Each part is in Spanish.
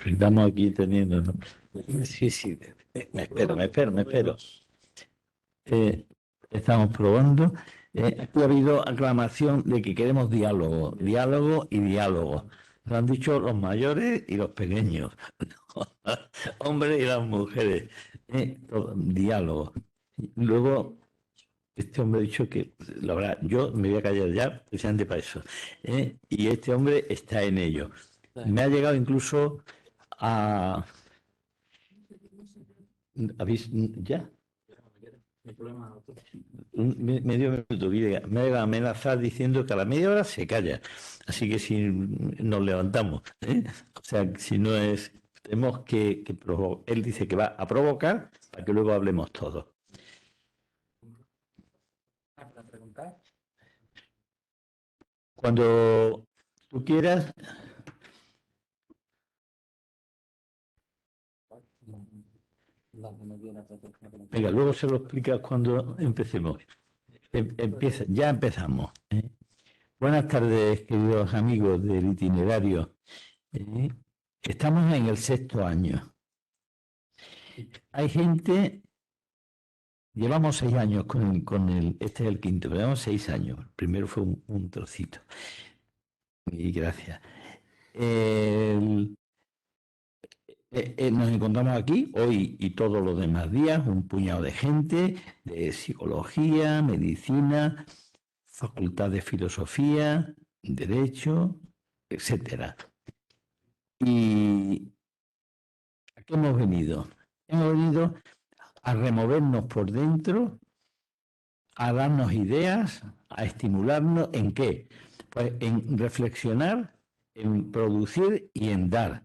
Estamos aquí teniendo, ¿no? Sí, sí, me espero. Eh, Estamos probando. Aquí ha habido aclamación de que queremos diálogo, diálogo y diálogo. Lo han dicho los mayores y los pequeños, hombres y las mujeres. Diálogo. Luego, este hombre ha dicho que, la verdad, yo me voy a callar ya, precisamente para eso. Y este hombre está en ello. Me ha llegado incluso a... ¿Habéis ya? Medio minuto, me ha amenazado diciendo que a la media hora se calla. Así que si nos levantamos, o sea, si no es, tenemos que él dice que va a provocar para que luego hablemos todos. Cuando tú quieras. Venga, luego se lo explicas cuando empecemos. Ya empezamos. Buenas tardes, queridos amigos del itinerario. Eh, Estamos en el 6.º año. Hay gente, llevamos 6 años este es el 5.º, pero llevamos 6 años. El primero fue un trocito. Y gracias. Nos encontramos aquí hoy y todos los demás días, un puñado de gente de psicología, medicina, facultad de filosofía, derecho, etcétera. ¿Y a qué hemos venido? Hemos venido a removernos por dentro, a darnos ideas, a estimularnos ¿en qué? Pues en reflexionar, en producir y en dar.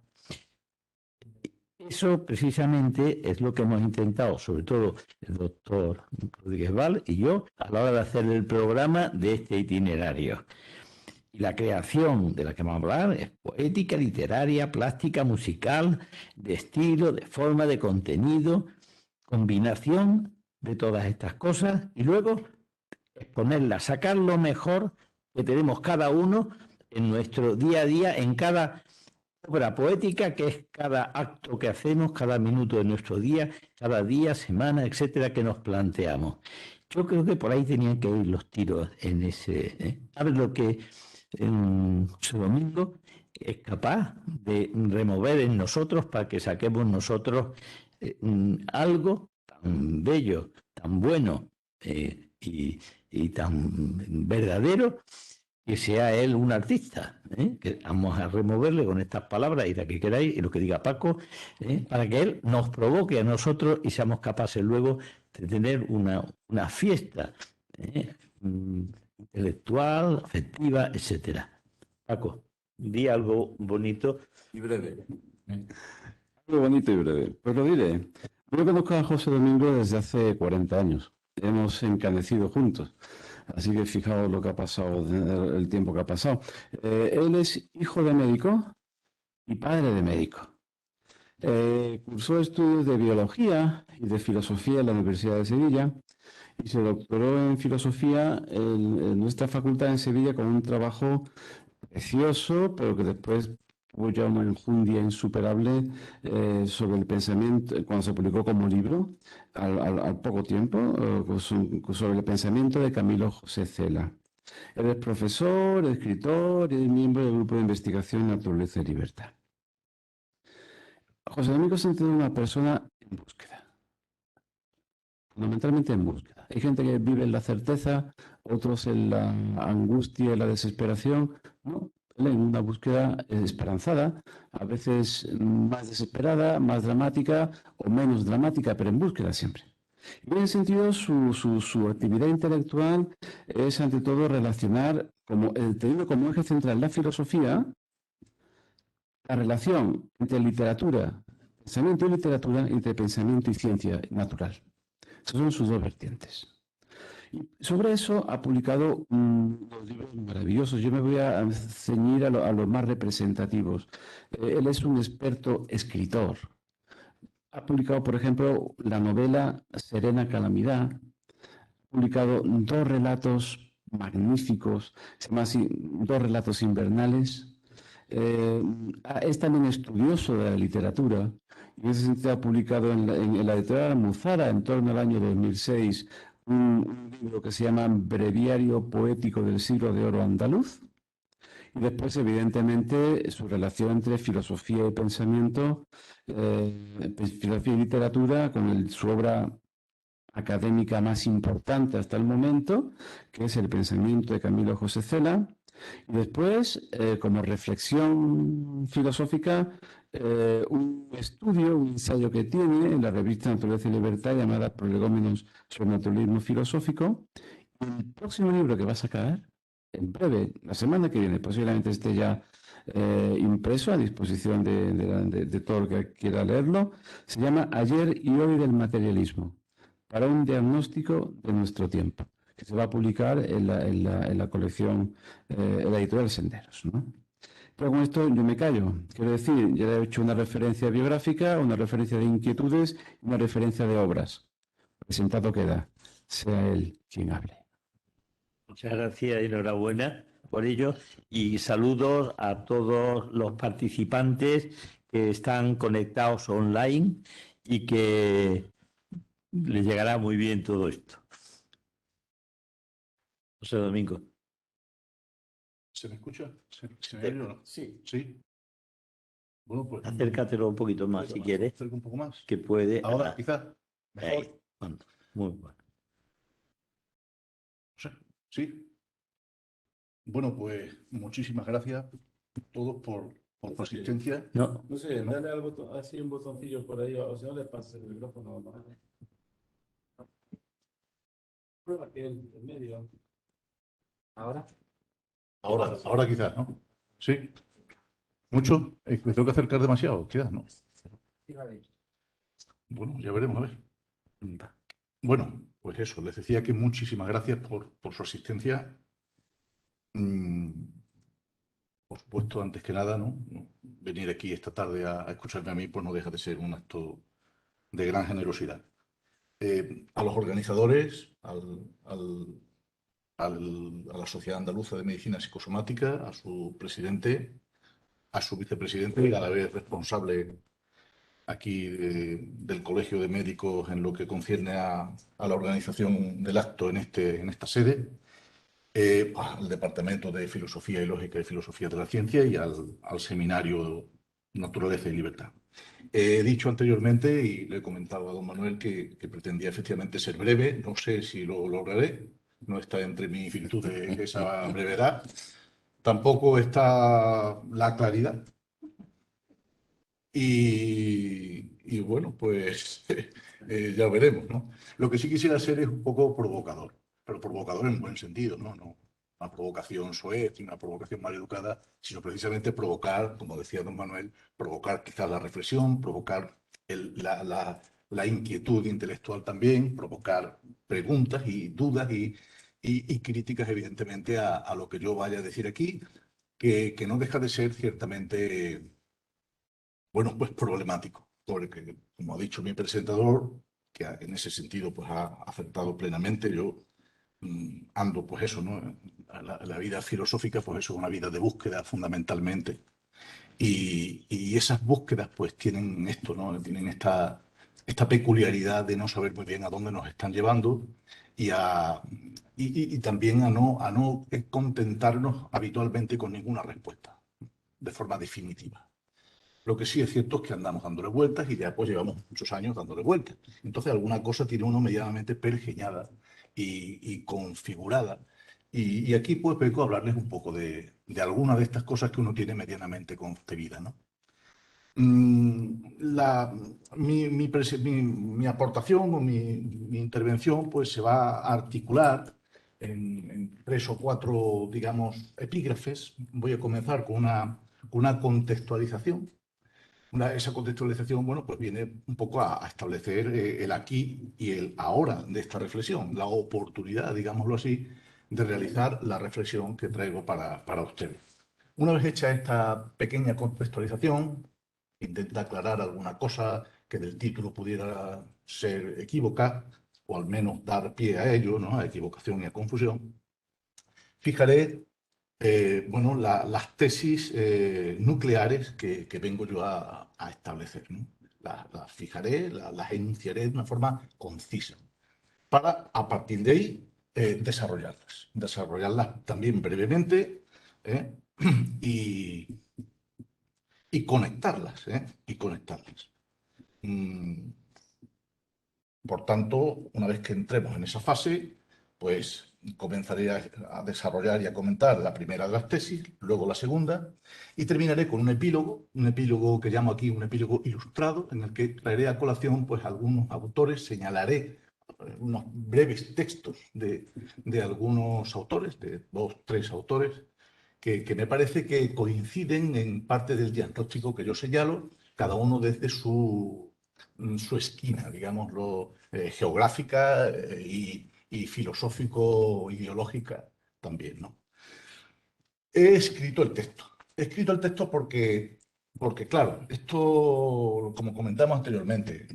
Eso precisamente es lo que hemos intentado, sobre todo el doctor Rodríguez Val y yo, a la hora de hacer el programa de este itinerario. Y la creación de la que vamos a hablar es poética, literaria, plástica, musical, de estilo, de forma, de contenido, combinación de todas estas cosas y luego exponerlas, sacar lo mejor que tenemos cada uno en nuestro día a día, en cada obra poética, que es cada acto que hacemos, cada minuto de nuestro día, semana, etcétera, que nos planteamos. Yo creo que por ahí tenían que ir los tiros en ese. ¿Sabes lo que José Domingo es capaz de remover en nosotros para que saquemos nosotros algo tan bello, tan bueno y tan verdadero, que sea él un artista, que vamos a removerle con estas palabras y la que queráis y lo que diga Paco, para que él nos provoque a nosotros y seamos capaces luego de tener una fiesta intelectual, afectiva, etcétera. Paco, di algo bonito y breve. Algo bonito y breve. Pues lo diré. Yo conozco a José Domingo desde hace 40 años. Hemos encanecido juntos. Así que fijaos lo que ha pasado, el tiempo que ha pasado. Él es hijo de médico y padre de médico. Cursó estudios de biología y de filosofía en la Universidad de Sevilla y se doctoró en filosofía en nuestra facultad en Sevilla con un trabajo precioso, pero que después tuvo ya una enjundia insuperable sobre el pensamiento, cuando se publicó como libro, al poco tiempo, sobre el pensamiento de Camilo José Cela. Él es profesor, escritor y miembro del grupo de investigación Naturaleza y Libertad. José Domingo se entiende una persona en búsqueda, fundamentalmente en búsqueda. Hay gente que vive en la certeza, otros en la angustia y la desesperación. No, él en una búsqueda esperanzada, a veces más desesperada, más dramática o menos dramática, pero en búsqueda siempre. Y en ese sentido, su actividad intelectual es ante todo relacionar, teniendo como eje central la filosofía, la relación entre pensamiento y literatura, entre pensamiento y ciencia natural. Esas son sus dos vertientes. Y sobre eso ha publicado unos libros maravillosos. Yo me voy a ceñir a los más representativos. Él es un experto escritor. Ha publicado, por ejemplo, la novela Serena Calamidad. Ha publicado 2 relatos magníficos, se llama así, 2 relatos invernales. Es también estudioso de la literatura y en ese sentido ha publicado en la editorial Almuzara, en torno al año 2006, un libro que se llama Breviario Poético del Siglo de Oro Andaluz. Y después, evidentemente, su relación entre filosofía y pensamiento, filosofía y literatura, con su obra académica más importante hasta el momento, que es El pensamiento de Camilo José Cela. Y después, como reflexión filosófica, un estudio, un ensayo que tiene en la revista Naturaleza y Libertad llamada Prolegómenos sobre Naturalismo Filosófico. Y el próximo libro que va a sacar, en breve, la semana que viene, posiblemente esté ya impreso a disposición de todo el que quiera leerlo, se llama Ayer y Hoy del Materialismo, para un diagnóstico de nuestro tiempo, que se va a publicar en la colección, en la editorial Senderos, ¿no? Pero con esto yo me callo. Quiero decir, ya he hecho una referencia biográfica, una referencia de inquietudes y una referencia de obras. Presentado queda. Sea él quien hable. Muchas gracias y enhorabuena por ello. Y saludos a todos los participantes que están conectados online y que les llegará muy bien todo esto. José Domingo. ¿Se me escucha? ¿Se me oye o no? Sí. Sí. Bueno, pues. Acércatelo un poquito más si quieres. Acerco un poco más. Que puede. Ahora, quizás. Mejor. Ahí. Muy bueno. Sí. Bueno, pues muchísimas gracias a todos por su asistencia. No. No sé, dale al botón, así un botoncillo por ahí, o si no le pasas el micrófono. Prueba aquí en medio. ¿Ahora? Ahora quizás, ¿no? Sí. ¿Mucho? ¿Me tengo que acercar demasiado? Quizás, ¿no? Bueno, ya veremos, a ver. Bueno, pues eso, les decía que muchísimas gracias por su asistencia. Por supuesto, antes que nada, ¿no? Venir aquí esta tarde a escucharme a mí, pues no deja de ser un acto de gran generosidad. A los organizadores, a la Sociedad Andaluza de Medicina Psicosomática, a su presidente, a su vicepresidente y a la vez responsable aquí del Colegio de Médicos en lo que concierne a la organización del acto en esta sede, al Departamento de Filosofía y Lógica y Filosofía de la Ciencia y al Seminario Naturaleza y Libertad. He dicho anteriormente y le he comentado a don Manuel que pretendía efectivamente ser breve. No sé si lo lograré. No está entre mis virtudes esa brevedad. Tampoco está la claridad. Y bueno, pues ya veremos, ¿no? Lo que sí quisiera ser es un poco provocador, pero provocador en buen sentido, ¿no? No una provocación soez, una provocación mal educada, sino precisamente provocar, como decía don Manuel, provocar quizás la reflexión, provocar la inquietud intelectual también, provocar preguntas y dudas y críticas, evidentemente, a lo que yo vaya a decir aquí, que no deja de ser ciertamente, bueno, pues problemático, porque, como ha dicho mi presentador, que en ese sentido pues ha acertado plenamente, yo ando, pues eso, ¿no? La vida filosófica, pues eso es una vida de búsqueda fundamentalmente. Y esas búsquedas, pues tienen esto, ¿no? Tienen esta peculiaridad de no saber muy bien a dónde nos están llevando y también a no contentarnos habitualmente con ninguna respuesta, de forma definitiva. Lo que sí es cierto es que andamos dándole vueltas y ya pues llevamos muchos años dándole vueltas. Entonces alguna cosa tiene uno medianamente pergeñada y configurada. Y aquí pues vengo a hablarles un poco de algunas de estas cosas que uno tiene medianamente concebida, ¿no? Mi aportación o mi intervención pues se va a articular en 3 o 4, digamos, epígrafes. Voy a comenzar con una contextualización. Esa contextualización, bueno, pues viene un poco a establecer el aquí y el ahora de esta reflexión, la oportunidad, digámoslo así, de realizar la reflexión que traigo para ustedes. Una vez hecha esta pequeña contextualización, intenta aclarar alguna cosa que del título pudiera ser equívoca, o al menos dar pie a ello, ¿no? A equivocación y a confusión. Fijaré bueno, las tesis nucleares que vengo yo a establecer, ¿no? Las fijaré, las enunciaré de una forma concisa, para a partir de ahí desarrollarlas también brevemente, ¿eh? y, y conectarlas, ¿eh? Y conectarlas. Por tanto, una vez que entremos en esa fase, pues comenzaré a desarrollar y a comentar la primera de las tesis, luego la segunda, y terminaré con un epílogo que llamo aquí un epílogo ilustrado, en el que traeré a colación pues algunos autores, señalaré unos breves textos de algunos autores, de 2, 3 autores, que me parece que coinciden en parte del diagnóstico que yo señalo, cada uno desde su esquina, digámoslo, geográfica y filosófico-ideológica también, ¿no? He escrito el texto. He escrito el texto porque, claro, esto, como comentamos anteriormente,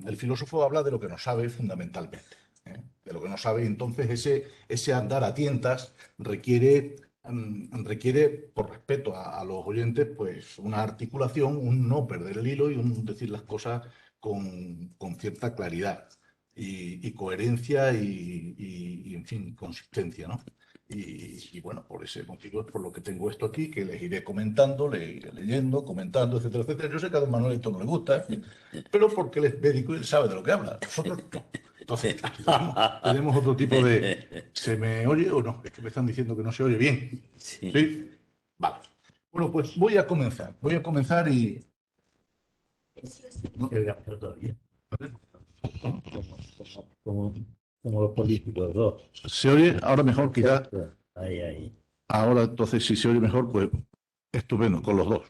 el filósofo habla de lo que no sabe fundamentalmente, ¿eh? De lo que no sabe, y entonces ese andar a tientas requiere, por respeto a los oyentes, pues una articulación, un no perder el hilo y un decir las cosas con cierta claridad y coherencia y, en fin, consistencia, ¿no? Y bueno, por ese motivo es por lo que tengo esto aquí, que les iré comentando, le iré leyendo, comentando, etcétera, etcétera. Yo sé que a don Manuel esto no le gusta, pero porque él es médico y él sabe de lo que habla. Nosotros no. Entonces, tenemos otro tipo de... ¿Se me oye o no? Es que me están diciendo que no se oye bien. Sí. ¿Sí? Vale. Bueno, pues voy a comenzar. Voy a comenzar y... No se oiga todavía. Como, como los políticos, dos. ¿Se oye ahora mejor, quizás? Ahí, ahí. Ahora, entonces, si se oye mejor, pues estupendo, con los dos.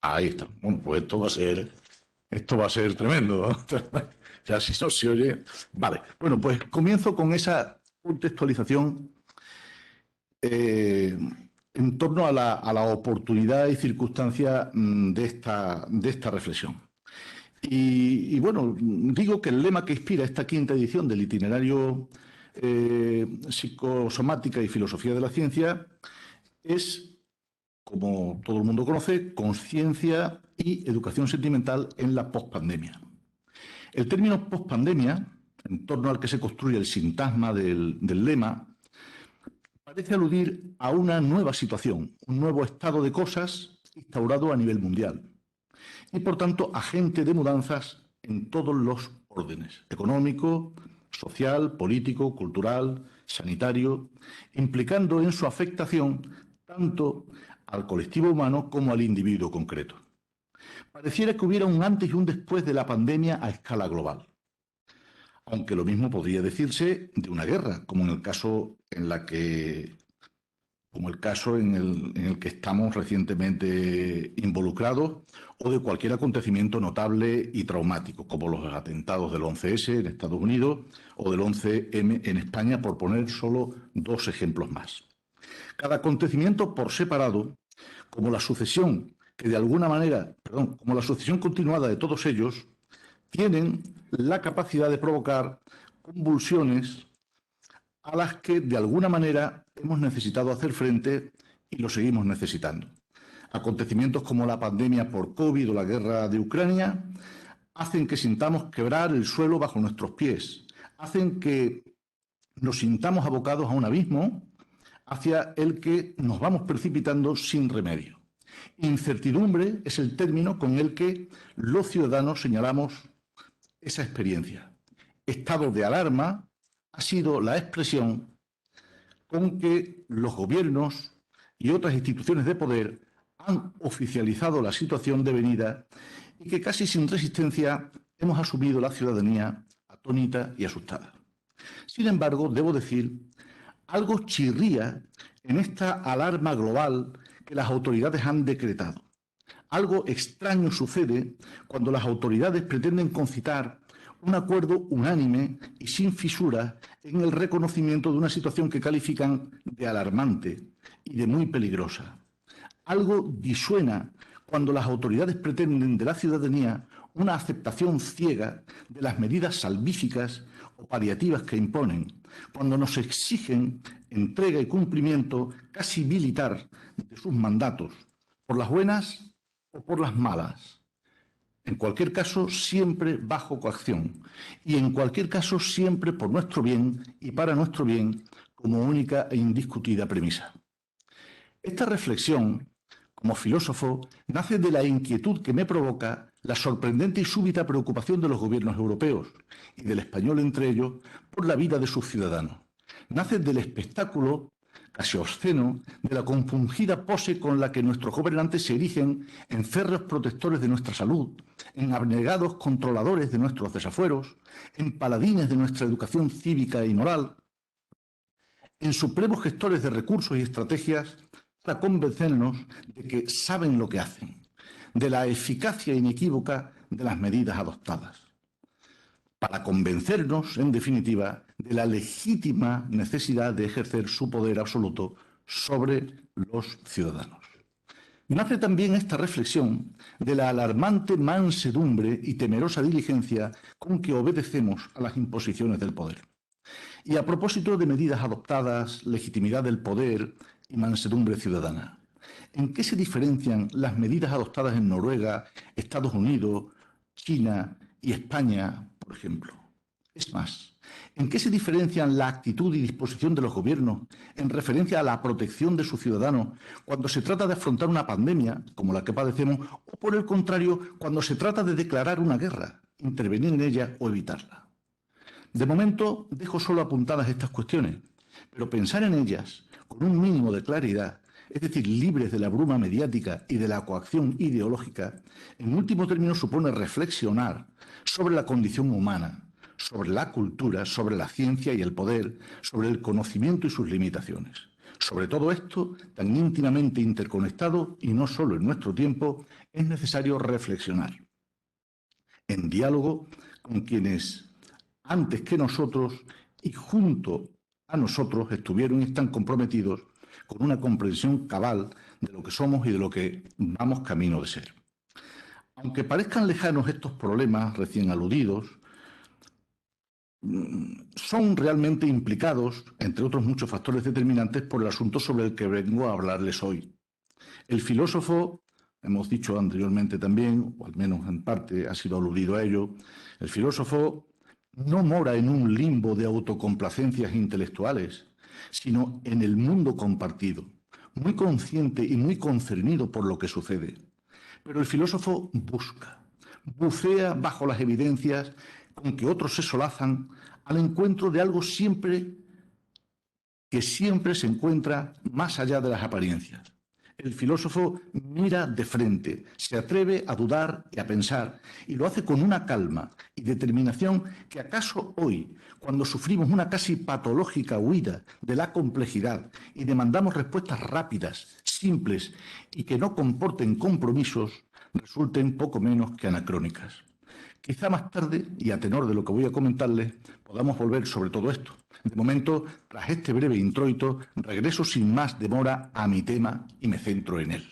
Ahí está. Bueno, pues esto va a ser tremendo, ¿no? Ya si no se oye. Vale. Bueno, pues comienzo con esa contextualización en torno a la oportunidad y circunstancia de esta reflexión. Y bueno, digo que el lema que inspira esta quinta edición del itinerario Psicosomática y Filosofía de la Ciencia es, como todo el mundo conoce, conciencia y educación sentimental en la pospandemia. El término pospandemia, en torno al que se construye el sintagma del lema, parece aludir a una nueva situación, un nuevo estado de cosas instaurado a nivel mundial y, por tanto, agente de mudanzas en todos los órdenes: económico, social, político, cultural, sanitario, implicando en su afectación tanto al colectivo humano como al individuo concreto. Pareciera que hubiera un antes y un después de la pandemia a escala global, aunque lo mismo podría decirse de una guerra, como el caso en el que estamos recientemente involucrados, o de cualquier acontecimiento notable y traumático, como los atentados del 11S en Estados Unidos o del 11M en España, por poner solo 2 ejemplos más. Cada acontecimiento por separado, como la sucesión como la sucesión continuada de todos ellos, tienen la capacidad de provocar convulsiones a las que de alguna manera hemos necesitado hacer frente y lo seguimos necesitando. Acontecimientos como la pandemia por COVID o la guerra de Ucrania hacen que sintamos quebrar el suelo bajo nuestros pies, hacen que nos sintamos abocados a un abismo hacia el que nos vamos precipitando sin remedio. Incertidumbre es el término con el que los ciudadanos señalamos esa experiencia. Estado de alarma ha sido la expresión con que los gobiernos y otras instituciones de poder han oficializado la situación devenida y que casi sin resistencia hemos asumido la ciudadanía atónita y asustada. Sin embargo, debo decir, algo chirría en esta alarma global que las autoridades han decretado. Algo extraño sucede cuando las autoridades pretenden concitar un acuerdo unánime y sin fisuras en el reconocimiento de una situación que califican de alarmante y de muy peligrosa. Algo disuena cuando las autoridades pretenden de la ciudadanía una aceptación ciega de las medidas salvíficas o paliativas que imponen, cuando nos exigen entrega y cumplimiento casi militar de sus mandatos, por las buenas o por las malas. En cualquier caso, siempre bajo coacción y en cualquier caso siempre por nuestro bien y para nuestro bien como única e indiscutida premisa. Esta reflexión, como filósofo, nace de la inquietud que me provoca la sorprendente y súbita preocupación de los gobiernos europeos, y del español entre ellos, por la vida de sus ciudadanos. Nace del espectáculo casi obsceno de la compungida pose con la que nuestros gobernantes se erigen en férreos protectores de nuestra salud, en abnegados controladores de nuestros desafueros, en paladines de nuestra educación cívica y moral, en supremos gestores de recursos y estrategias para convencernos de que saben lo que hacen, de la eficacia inequívoca de las medidas adoptadas, para convencernos, en definitiva, de la legítima necesidad de ejercer su poder absoluto sobre los ciudadanos. Nace también esta reflexión de la alarmante mansedumbre y temerosa diligencia con que obedecemos a las imposiciones del poder. Y a propósito de medidas adoptadas, legitimidad del poder y mansedumbre ciudadana, ¿en qué se diferencian las medidas adoptadas en Noruega, Estados Unidos, China y España, por ejemplo? Es más, ¿en qué se diferencian la actitud y disposición de los gobiernos en referencia a la protección de sus ciudadanos cuando se trata de afrontar una pandemia como la que padecemos o, por el contrario, cuando se trata de declarar una guerra, intervenir en ella o evitarla? De momento, dejo solo apuntadas estas cuestiones, pero pensar en ellas con un mínimo de claridad, es decir, libres de la bruma mediática y de la coacción ideológica, en último término supone reflexionar sobre la condición humana, sobre la cultura, sobre la ciencia y el poder, sobre el conocimiento y sus limitaciones. Sobre todo esto, tan íntimamente interconectado y no solo en nuestro tiempo, es necesario reflexionar en diálogo con quienes antes que nosotros y junto a nosotros estuvieron y están comprometidos con una comprensión cabal de lo que somos y de lo que vamos camino de ser. Aunque parezcan lejanos estos problemas recién aludidos, son realmente implicados, entre otros muchos factores determinantes, por el asunto sobre el que vengo a hablarles hoy. El filósofo, hemos dicho anteriormente también, o al menos en parte ha sido aludido a ello, el filósofo no mora en un limbo de autocomplacencias intelectuales, sino en el mundo compartido, muy consciente y muy concernido por lo que sucede. Pero el filósofo busca, bucea bajo las evidencias con que otros se solazan al encuentro de algo que siempre se encuentra más allá de las apariencias. El filósofo mira de frente, se atreve a dudar y a pensar, y lo hace con una calma y determinación que acaso hoy, cuando sufrimos una casi patológica huida de la complejidad y demandamos respuestas rápidas, simples y que no comporten compromisos, resulten poco menos que anacrónicas. Quizá más tarde, y a tenor de lo que voy a comentarles, podamos volver sobre todo esto. De momento, tras este breve introito, regreso sin más demora a mi tema y me centro en él.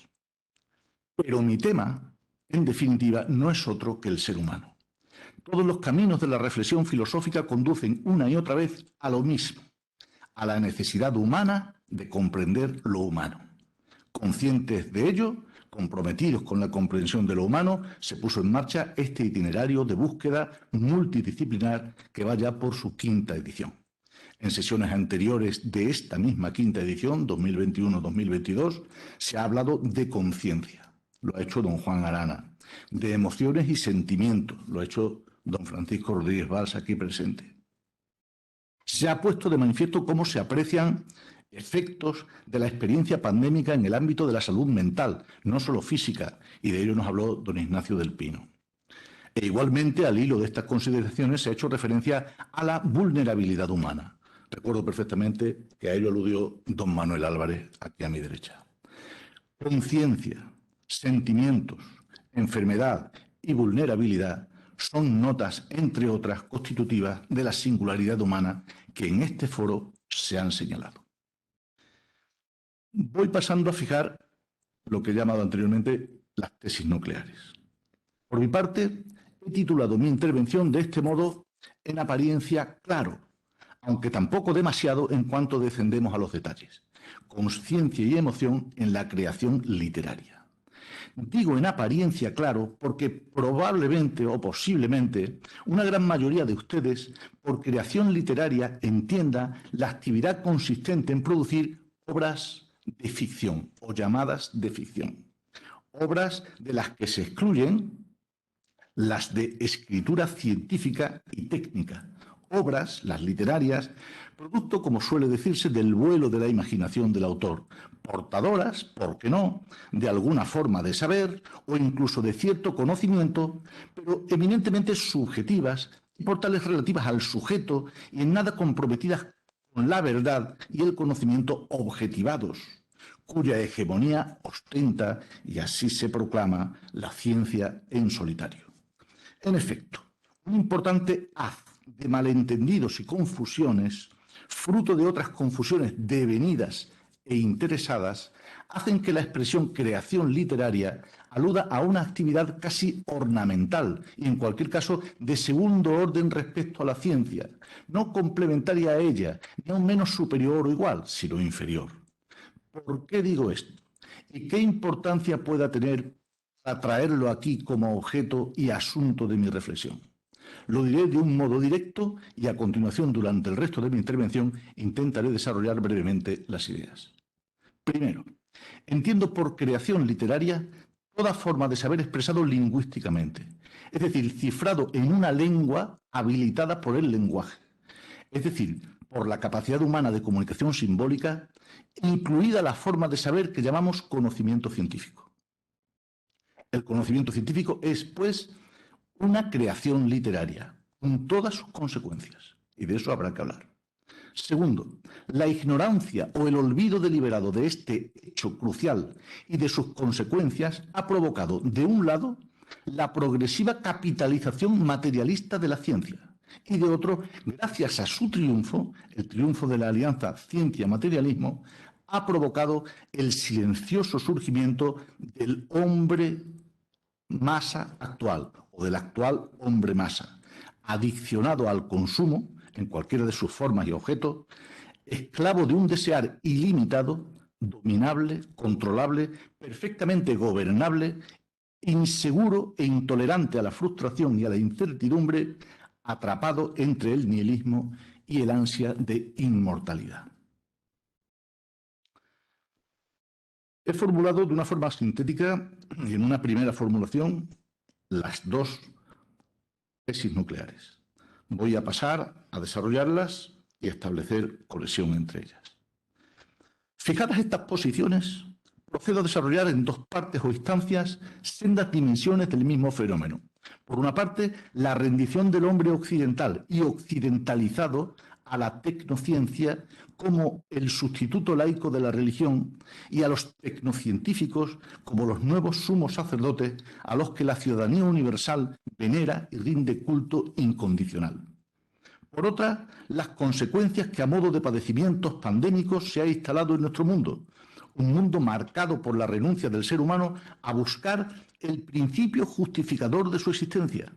Pero mi tema, en definitiva, no es otro que el ser humano. Todos los caminos de la reflexión filosófica conducen una y otra vez a lo mismo, a la necesidad humana de comprender lo humano. Conscientes de ello, comprometidos con la comprensión de lo humano, se puso en marcha este itinerario de búsqueda multidisciplinar que va ya por su quinta edición. En sesiones anteriores de esta misma quinta edición, 2021-2022, se ha hablado de conciencia, lo ha hecho don Juan Arana, de emociones y sentimientos, lo ha hecho don Francisco Rodríguez Valls aquí presente. Se ha puesto de manifiesto cómo se aprecian efectos de la experiencia pandémica en el ámbito de la salud mental, no solo física, y de ello nos habló don Ignacio del Pino. E igualmente, al hilo de estas consideraciones, se ha hecho referencia a la vulnerabilidad humana. Recuerdo perfectamente que a ello aludió don Manuel Álvarez, aquí a mi derecha. Conciencia, sentimientos, enfermedad y vulnerabilidad son notas, entre otras, constitutivas de la singularidad humana que en este foro se han señalado. Voy pasando a fijar lo que he llamado anteriormente las tesis nucleares. Por mi parte, he titulado mi intervención de este modo, en apariencia claro, aunque tampoco demasiado en cuanto descendemos a los detalles. Conciencia y emoción en la creación literaria. Digo en apariencia, claro, porque probablemente o posiblemente una gran mayoría de ustedes por creación literaria entienda la actividad consistente en producir obras de ficción o llamadas de ficción. Obras de las que se excluyen las de escritura científica y técnica. Obras, las literarias, producto, como suele decirse, del vuelo de la imaginación del autor, portadoras, ¿por qué no?, de alguna forma de saber o incluso de cierto conocimiento, pero eminentemente subjetivas y por tales relativas al sujeto y en nada comprometidas con la verdad y el conocimiento objetivados, cuya hegemonía ostenta, y así se proclama, la ciencia en solitario. En efecto, un importante haz de malentendidos y confusiones, fruto de otras confusiones devenidas e interesadas, hacen que la expresión creación literaria aluda a una actividad casi ornamental y, en cualquier caso, de segundo orden respecto a la ciencia, no complementaria a ella, ni aun menos superior o igual, sino inferior. ¿Por qué digo esto? ¿Y qué importancia pueda tener para traerlo aquí como objeto y asunto de mi reflexión? Lo diré de un modo directo y a continuación, durante el resto de mi intervención, intentaré desarrollar brevemente las ideas. Primero, entiendo por creación literaria toda forma de saber expresado lingüísticamente, es decir, cifrado en una lengua habilitada por el lenguaje, es decir, por la capacidad humana de comunicación simbólica, incluida la forma de saber que llamamos conocimiento científico. El conocimiento científico es, pues, una creación literaria, con todas sus consecuencias, y de eso habrá que hablar. Segundo, la ignorancia o el olvido deliberado de este hecho crucial y de sus consecuencias ha provocado, de un lado, la progresiva capitalización materialista de la ciencia, y de otro, gracias a su triunfo, el triunfo de la alianza ciencia-materialismo, ha provocado el silencioso surgimiento del hombre masa actual o del actual hombre masa, adiccionado al consumo en cualquiera de sus formas y objetos, esclavo de un desear ilimitado, dominable, controlable, perfectamente gobernable, inseguro e intolerante a la frustración y a la incertidumbre, atrapado entre el nihilismo y el ansia de inmortalidad. He formulado de una forma sintética y en una primera formulación las dos tesis nucleares. Voy a pasar a desarrollarlas y establecer conexión entre ellas. Fijadas estas posiciones, procedo a desarrollar en dos partes o instancias sendas dimensiones del mismo fenómeno. Por una parte, la rendición del hombre occidental y occidentalizado a la tecnociencia como el sustituto laico de la religión y a los tecnocientíficos como los nuevos sumos sacerdotes a los que la ciudadanía universal venera y rinde culto incondicional. Por otra, las consecuencias que a modo de padecimientos pandémicos se ha instalado en nuestro mundo, un mundo marcado por la renuncia del ser humano a buscar el principio justificador de su existencia,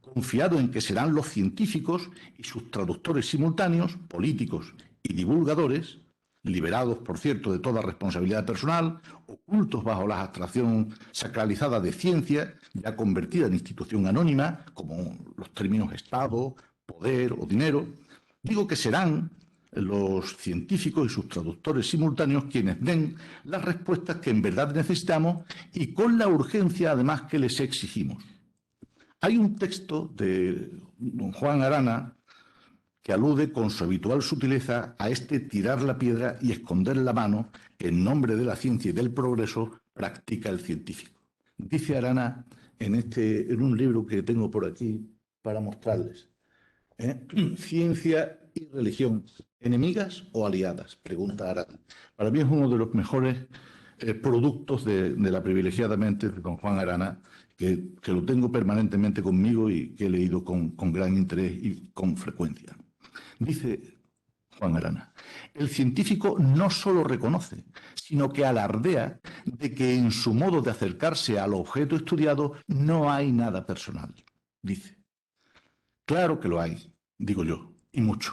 confiado en que serán los científicos y sus traductores simultáneos, políticos y divulgadores, liberados, por cierto, de toda responsabilidad personal, ocultos bajo la abstracción sacralizada de ciencia, ya convertida en institución anónima, como los términos Estado, poder o dinero. Digo que serán los científicos y sus traductores simultáneos quienes den las respuestas que en verdad necesitamos y con la urgencia, además, que les exigimos. Hay un texto de don Juan Arana que alude con su habitual sutileza a este tirar la piedra y esconder la mano que en nombre de la ciencia y del progreso practica el científico. Dice Arana en un libro que tengo por aquí para mostrarles, Ciencia y religión, ¿enemigas o aliadas?, pregunta Arana. Para mí es uno de los mejores productos de la privilegiada mente de don Juan Arana, que lo tengo permanentemente conmigo y que he leído con gran interés y con frecuencia. Dice Juan Arana, el científico no solo reconoce, sino que alardea de que en su modo de acercarse al objeto estudiado no hay nada personal. Dice, claro que lo hay, digo yo, y mucho.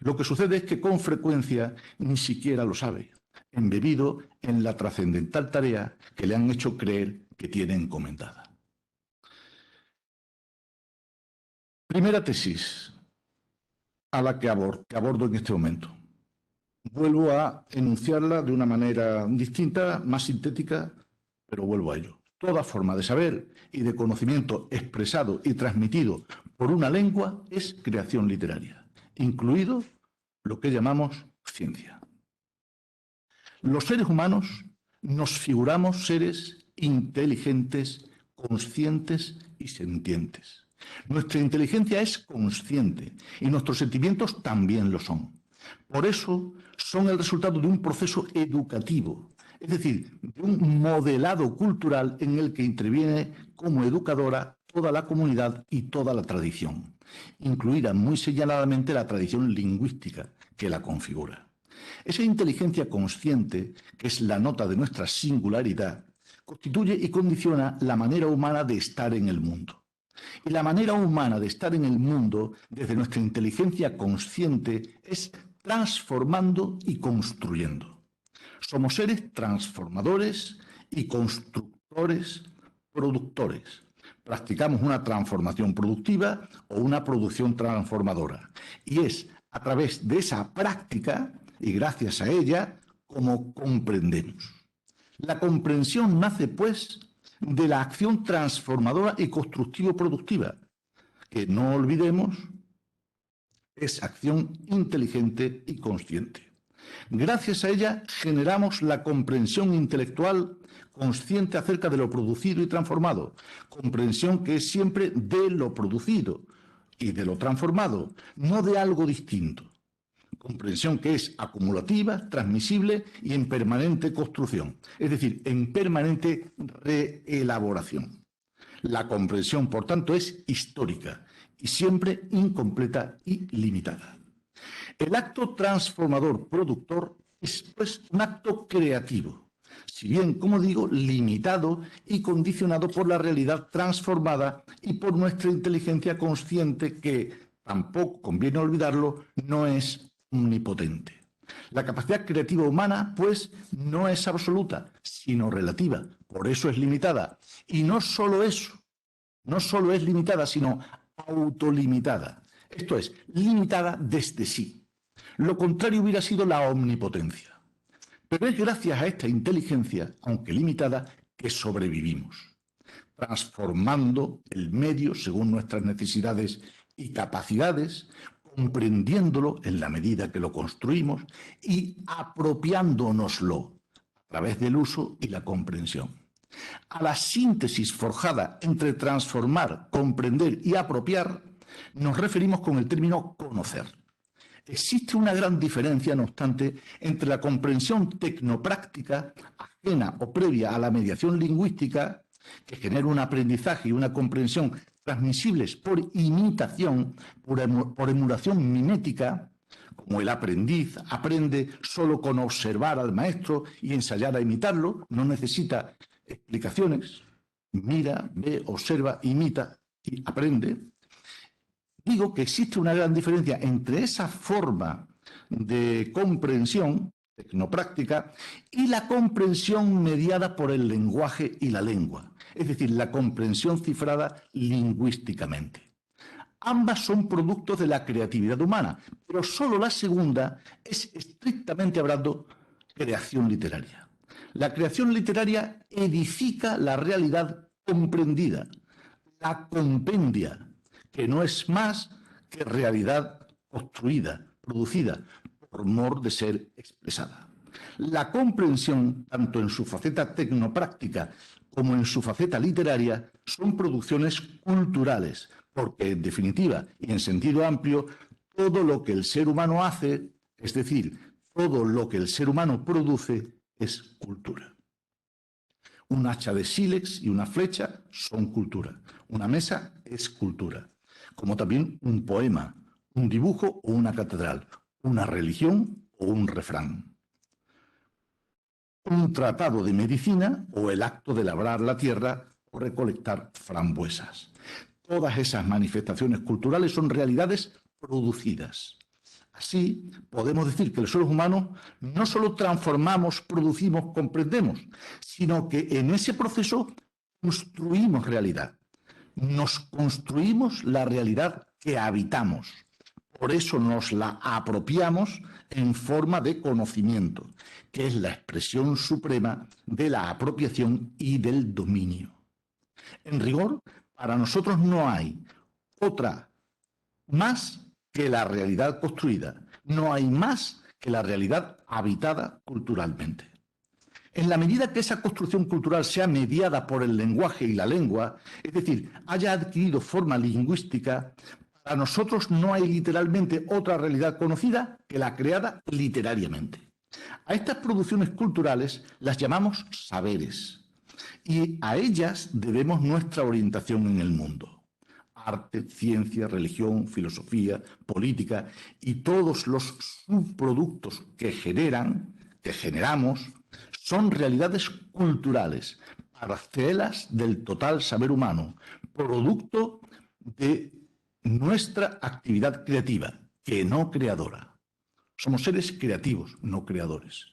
Lo que sucede es que con frecuencia ni siquiera lo sabe, embebido en la trascendental tarea que le han hecho creer que tiene encomendada. Primera tesis a la que abordo en este momento. Vuelvo a enunciarla de una manera distinta, más sintética, pero vuelvo a ello. Toda forma de saber y de conocimiento expresado y transmitido por una lengua es creación literaria, incluido lo que llamamos ciencia. Los seres humanos nos figuramos seres inteligentes, conscientes y sentientes. Nuestra inteligencia es consciente y nuestros sentimientos también lo son. Por eso son el resultado de un proceso educativo, es decir, de un modelado cultural en el que interviene como educadora toda la comunidad y toda la tradición, incluida muy señaladamente la tradición lingüística que la configura. Esa inteligencia consciente, que es la nota de nuestra singularidad, constituye y condiciona la manera humana de estar en el mundo. Y la manera humana de estar en el mundo, desde nuestra inteligencia consciente, es transformando y construyendo. Somos seres transformadores y constructores, productores. Practicamos una transformación productiva o una producción transformadora. Y es a través de esa práctica, y gracias a ella, como comprendemos. La comprensión nace, pues, de la acción transformadora y constructivo-productiva, que no olvidemos es acción inteligente y consciente. Gracias a ella generamos la comprensión intelectual consciente acerca de lo producido y transformado, comprensión que es siempre de lo producido y de lo transformado, no de algo distinto. Comprensión que es acumulativa, transmisible y en permanente construcción, es decir, en permanente reelaboración. La comprensión, por tanto, es histórica y siempre incompleta y limitada. El acto transformador productor es, pues, un acto creativo, si bien, como digo, limitado y condicionado por la realidad transformada y por nuestra inteligencia consciente que, tampoco conviene olvidarlo, no es omnipotente. La capacidad creativa humana, pues, no es absoluta, sino relativa, por eso es limitada. Y no solo eso, no solo es limitada, sino autolimitada. Esto es, limitada desde sí. Lo contrario hubiera sido la omnipotencia. Pero es gracias a esta inteligencia, aunque limitada, que sobrevivimos, transformando el medio según nuestras necesidades y capacidades, comprendiéndolo en la medida que lo construimos y apropiándonoslo a través del uso y la comprensión. A la síntesis forjada entre transformar, comprender y apropiar nos referimos con el término conocer. Existe una gran diferencia, no obstante, entre la comprensión tecnopráctica, ajena o previa a la mediación lingüística, que genera un aprendizaje y una comprensión transmisibles por imitación, por emulación mimética, como el aprendiz aprende solo con observar al maestro y ensayar a imitarlo, no necesita explicaciones, mira, ve, observa, imita y aprende. Digo que existe una gran diferencia entre esa forma de comprensión tecnopráctica y la comprensión mediada por el lenguaje y la lengua, es decir, la comprensión cifrada lingüísticamente. Ambas son productos de la creatividad humana, pero solo la segunda es, estrictamente hablando, creación literaria. La creación literaria edifica la realidad comprendida, la compendia, que no es más que realidad construida, producida, por mor de ser expresada. La comprensión, tanto en su faceta tecnopráctica como en su faceta literaria, son producciones culturales, porque, en definitiva y en sentido amplio, todo lo que el ser humano hace, es decir, todo lo que el ser humano produce, es cultura. Un hacha de sílex y una flecha son cultura. Una mesa es cultura. Como también un poema, un dibujo o una catedral, una religión o un refrán. Un tratado de medicina o el acto de labrar la tierra o recolectar frambuesas. Todas esas manifestaciones culturales son realidades producidas. Así, podemos decir que los seres humanos no solo transformamos, producimos, comprendemos, sino que en ese proceso construimos realidad. Nos construimos la realidad que habitamos. Por eso nos la apropiamos en forma de conocimiento, que es la expresión suprema de la apropiación y del dominio. En rigor, para nosotros no hay otra más que la realidad construida. No hay más que la realidad habitada culturalmente. En la medida que esa construcción cultural sea mediada por el lenguaje y la lengua, es decir, haya adquirido forma lingüística, para nosotros no hay literalmente otra realidad conocida que la creada literariamente. A estas producciones culturales las llamamos saberes y a ellas debemos nuestra orientación en el mundo. Arte, ciencia, religión, filosofía, política y todos los subproductos que generamos, son realidades culturales, parcelas del total saber humano, producto de nuestra actividad creativa, que no creadora. Somos seres creativos, no creadores.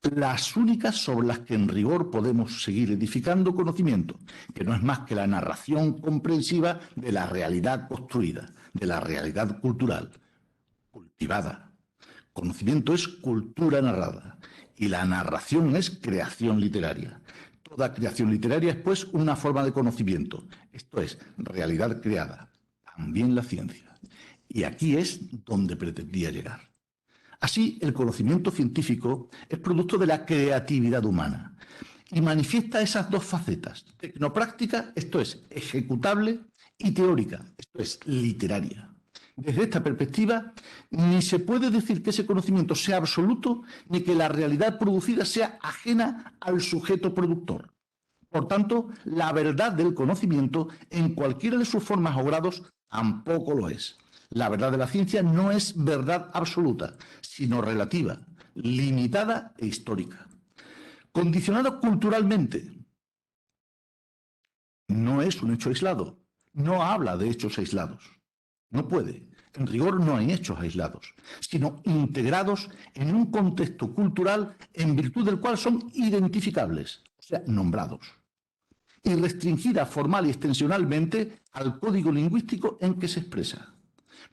Las únicas sobre las que en rigor podemos seguir edificando conocimiento, que no es más que la narración comprensiva de la realidad construida, de la realidad cultural, cultivada. Conocimiento es cultura narrada y la narración es creación literaria. Toda creación literaria es, pues, una forma de conocimiento, esto es, realidad creada, también la ciencia. Y aquí es donde pretendía llegar. Así, el conocimiento científico es producto de la creatividad humana y manifiesta esas dos facetas, tecnopráctica, esto es, ejecutable, y teórica, esto es, literaria. Desde esta perspectiva, ni se puede decir que ese conocimiento sea absoluto, ni que la realidad producida sea ajena al sujeto productor. Por tanto, la verdad del conocimiento, en cualquiera de sus formas o grados, tampoco lo es. La verdad de la ciencia no es verdad absoluta, sino relativa, limitada e histórica. Condicionada culturalmente, no es un hecho aislado, no habla de hechos aislados. No puede. En rigor no hay hechos aislados, sino integrados en un contexto cultural en virtud del cual son identificables, o sea, nombrados, y restringida formal y extensionalmente al código lingüístico en que se expresa.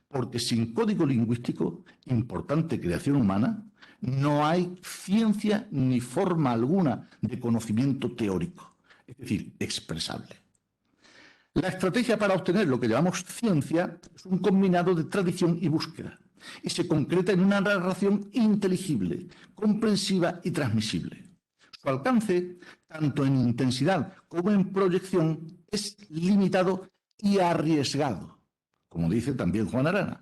Porque sin código lingüístico, importante creación humana, no hay ciencia ni forma alguna de conocimiento teórico, es decir, expresable. La estrategia para obtener lo que llamamos ciencia es un combinado de tradición y búsqueda, y se concreta en una narración inteligible, comprensiva y transmisible. Su alcance, tanto en intensidad como en proyección, es limitado y arriesgado, como dice también Juan Arana.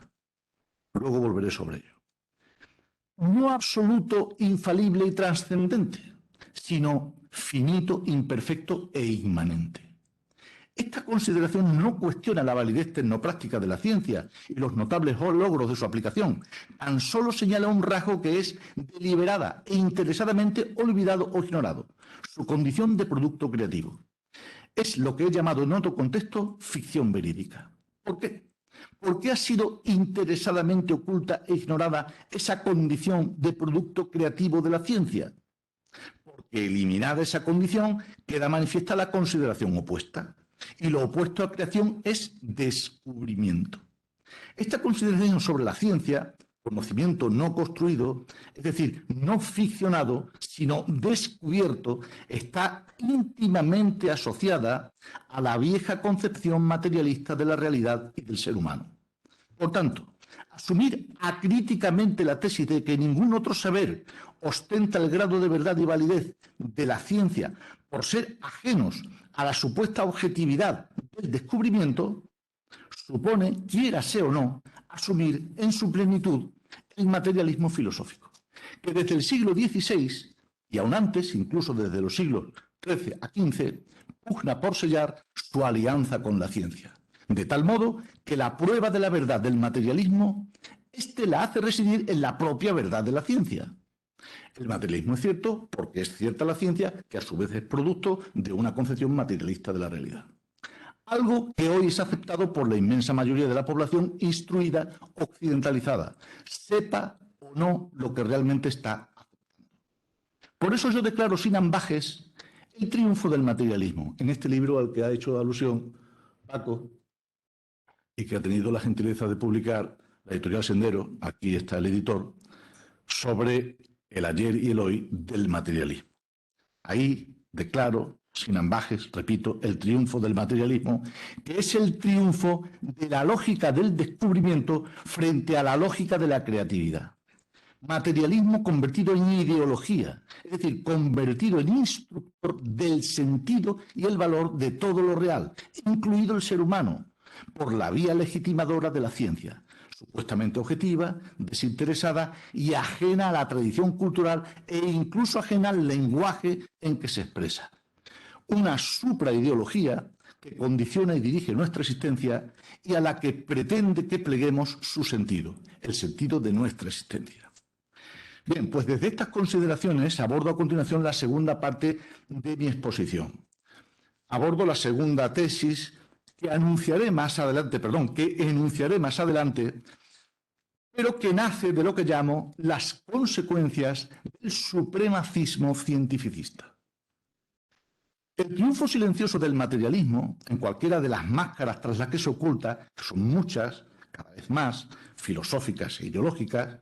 Luego volveré sobre ello. No absoluto, infalible y trascendente, sino finito, imperfecto e inmanente. Esta consideración no cuestiona la validez tecnopráctica de la ciencia y los notables logros de su aplicación. Tan solo señala un rasgo que es deliberada e interesadamente olvidado o ignorado: su condición de producto creativo. Es lo que he llamado en otro contexto ficción verídica. ¿Por qué? ¿Por qué ha sido interesadamente oculta e ignorada esa condición de producto creativo de la ciencia? Porque eliminada esa condición queda manifiesta la consideración opuesta. Y lo opuesto a creación es descubrimiento. Esta consideración sobre la ciencia, conocimiento no construido, es decir, no ficcionado, sino descubierto, está íntimamente asociada a la vieja concepción materialista de la realidad y del ser humano. Por tanto, asumir acríticamente la tesis de que ningún otro saber ostenta el grado de verdad y validez de la ciencia por ser ajenos a la supuesta objetividad del descubrimiento, supone, quiérase o no, asumir en su plenitud el materialismo filosófico, que desde el siglo XVI, y aún antes, incluso desde los siglos XIII a XV, pugna por sellar su alianza con la ciencia, de tal modo que la prueba de la verdad del materialismo, la hace residir en la propia verdad de la ciencia. El materialismo es cierto porque es cierta la ciencia, que a su vez es producto de una concepción materialista de la realidad. algo que hoy es aceptado por la inmensa mayoría de la población instruida, occidentalizada, sepa o no lo que realmente está. Por eso yo declaro sin ambajes el triunfo del materialismo. En este libro al que ha hecho alusión Paco y que ha tenido la gentileza de publicar la editorial Sendero, aquí está el editor, sobre el ayer y el hoy del materialismo. Ahí declaro, sin ambajes, repito, el triunfo del materialismo, que es el triunfo de la lógica del descubrimiento frente a la lógica de la creatividad. Materialismo convertido en ideología, es decir, convertido en instructor del sentido y el valor de todo lo real, incluido el ser humano, por la vía legitimadora de la ciencia, supuestamente objetiva, desinteresada y ajena a la tradición cultural e incluso ajena al lenguaje en que se expresa. Una supraideología que condiciona y dirige nuestra existencia y a la que pretende que pleguemos su sentido, el sentido de nuestra existencia. Bien, pues desde estas consideraciones abordo a continuación la segunda parte de mi exposición. Abordo la segunda tesis que enunciaré más adelante, pero que nace de lo que llamo las consecuencias del supremacismo cientificista. El triunfo silencioso del materialismo, en cualquiera de las máscaras tras las que se oculta, que son muchas, cada vez más, filosóficas e ideológicas,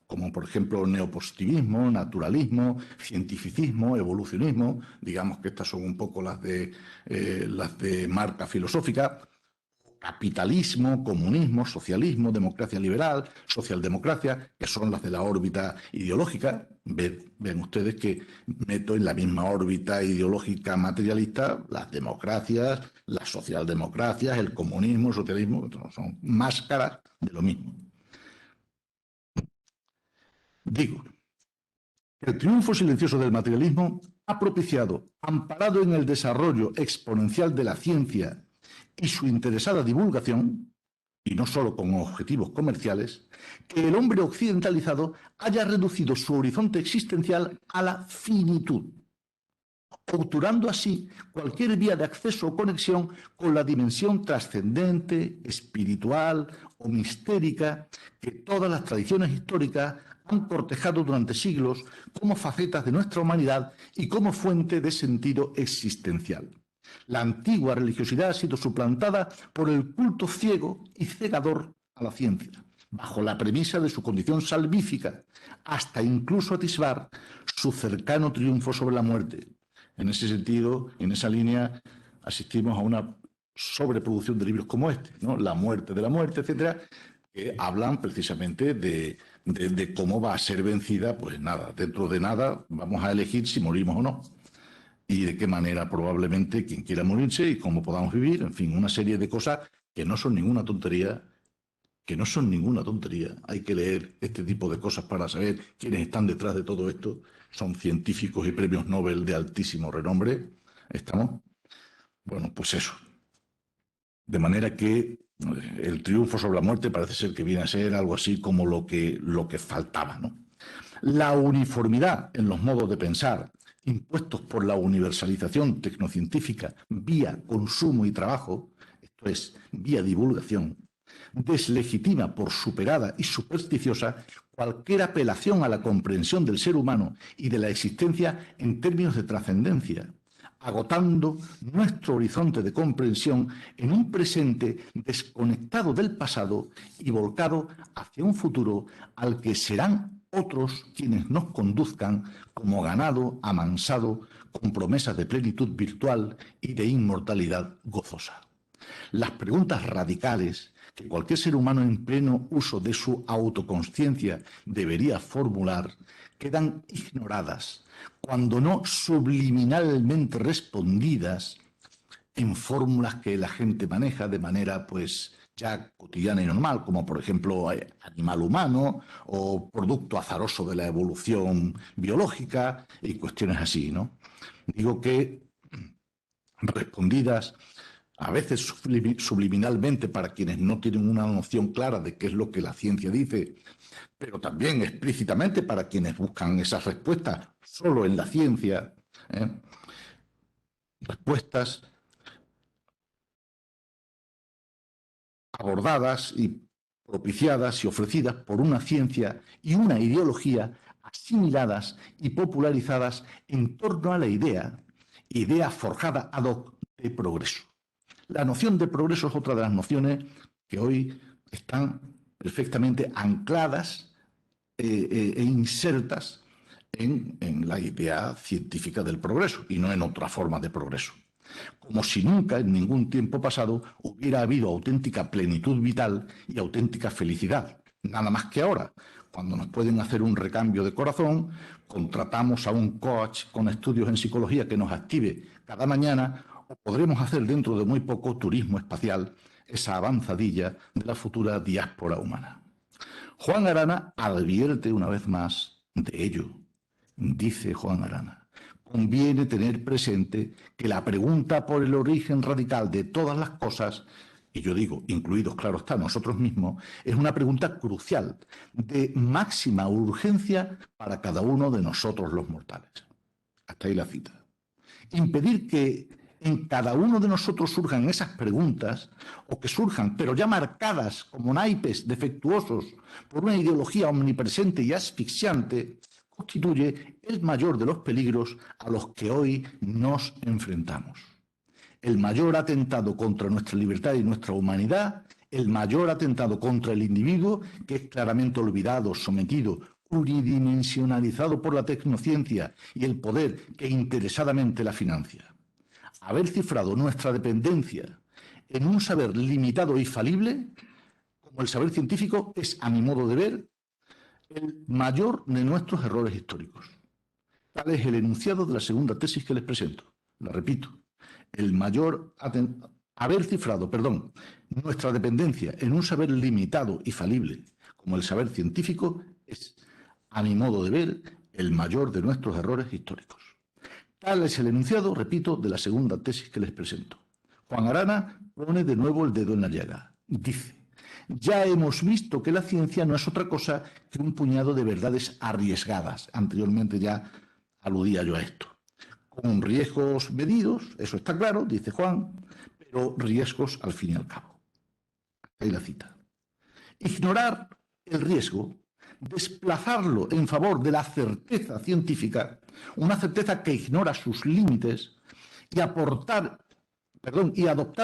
como por ejemplo neopositivismo, naturalismo, cientificismo, evolucionismo, digamos que estas son un poco las de marca filosófica, capitalismo, comunismo, socialismo, democracia liberal, socialdemocracia, que son las de la órbita ideológica. Ven ustedes que meto en la misma órbita ideológica materialista las democracias, las socialdemocracias, el comunismo, el socialismo, son máscaras de lo mismo. Digo, el triunfo silencioso del materialismo ha propiciado, amparado en el desarrollo exponencial de la ciencia y su interesada divulgación, y no solo con objetivos comerciales, que el hombre occidentalizado haya reducido su horizonte existencial a la finitud, obturando así cualquier vía de acceso o conexión con la dimensión trascendente, espiritual o mistérica que todas las tradiciones históricas han cortejado durante siglos como facetas de nuestra humanidad y como fuente de sentido existencial. La antigua religiosidad ha sido suplantada por el culto ciego y cegador a la ciencia, bajo la premisa de su condición salvífica, hasta incluso atisbar su cercano triunfo sobre la muerte. En ese sentido, en esa línea, asistimos a una sobreproducción de libros como este, ¿no? La muerte de la muerte, etcétera, que hablan precisamente de cómo va a ser vencida, pues nada, dentro de nada vamos a elegir si morimos o no. Y de qué manera probablemente quien quiera morirse y cómo podamos vivir, en fin, una serie de cosas que no son ninguna tontería, Hay que leer este tipo de cosas para saber quiénes están detrás de todo esto. Son científicos y premios Nobel de altísimo renombre. ¿Estamos? Bueno, pues eso. De manera que el triunfo sobre la muerte parece ser que viene a ser algo así como lo que faltaba, ¿no? La uniformidad en los modos de pensar, impuestos por la universalización tecnocientífica vía consumo y trabajo, esto es, vía divulgación, deslegitima por superada y supersticiosa cualquier apelación a la comprensión del ser humano y de la existencia en términos de trascendencia, agotando nuestro horizonte de comprensión en un presente desconectado del pasado y volcado hacia un futuro al que serán otros quienes nos conduzcan como ganado amansado con promesas de plenitud virtual y de inmortalidad gozosa. Las preguntas radicales que cualquier ser humano en pleno uso de su autoconsciencia debería formular quedan ignoradas, cuando no subliminalmente respondidas en fórmulas que la gente maneja de manera pues ya cotidiana y normal, como por ejemplo animal humano o producto azaroso de la evolución biológica y cuestiones así, ¿no? Digo que respondidas a veces subliminalmente para quienes no tienen una noción clara de qué es lo que la ciencia dice, pero también explícitamente para quienes buscan esas respuestas solo en la ciencia, respuestas abordadas y propiciadas y ofrecidas por una ciencia y una ideología asimiladas y popularizadas en torno a la idea forjada ad hoc de progreso. La noción de progreso es otra de las nociones que hoy están perfectamente ancladas e insertas en la idea científica del progreso y no en otra forma de progreso. Como si nunca en ningún tiempo pasado hubiera habido auténtica plenitud vital y auténtica felicidad. Nada más que ahora, cuando nos pueden hacer un recambio de corazón, contratamos a un coach con estudios en psicología que nos active cada mañana, o podremos hacer dentro de muy poco turismo espacial, esa avanzadilla de la futura diáspora humana. Juan Arana advierte una vez más de ello. Dice Juan Arana: conviene tener presente que la pregunta por el origen radical de todas las cosas, y yo digo, incluidos, claro está, nosotros mismos, es una pregunta crucial, de máxima urgencia para cada uno de nosotros los mortales. Hasta ahí la cita. Impedir que en cada uno de nosotros surjan esas preguntas, o que surjan, pero ya marcadas como naipes defectuosos por una ideología omnipresente y asfixiante, constituye el mayor de los peligros a los que hoy nos enfrentamos. El mayor atentado contra nuestra libertad y nuestra humanidad, el mayor atentado contra el individuo, que es claramente olvidado, sometido, unidimensionalizado por la tecnociencia y el poder que interesadamente la financia. Haber cifrado nuestra dependencia en un saber limitado y falible, como el saber científico, es, a mi modo de ver, el mayor de nuestros errores históricos. Tal es el enunciado de la segunda tesis que les presento. La repito. Haber cifrado nuestra dependencia en un saber limitado y falible, como el saber científico, es, a mi modo de ver, el mayor de nuestros errores históricos. Tal es el enunciado, repito, de la segunda tesis que les presento. Juan Arana pone de nuevo el dedo en la llaga. Dice: ya hemos visto que la ciencia no es otra cosa que un puñado de verdades arriesgadas. Anteriormente ya aludía yo a esto. Con riesgos medidos, eso está claro, dice Juan, pero riesgos al fin y al cabo. Ahí la cita. Ignorar el riesgo, desplazarlo en favor de la certeza científica, una certeza que ignora sus límites, y adoptar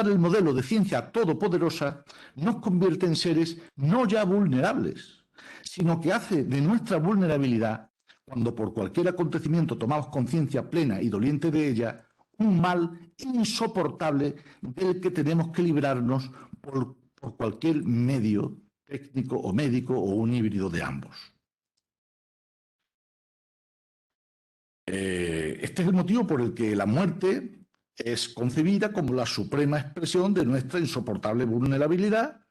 el modelo de ciencia todopoderosa, nos convierte en seres no ya vulnerables, sino que hace de nuestra vulnerabilidad, cuando por cualquier acontecimiento tomamos conciencia plena y doliente de ella, un mal insoportable del que tenemos que librarnos por cualquier medio técnico o médico o un híbrido de ambos. Este es el motivo por el que la muerte es concebida como la suprema expresión de nuestra insoportable vulnerabilidad,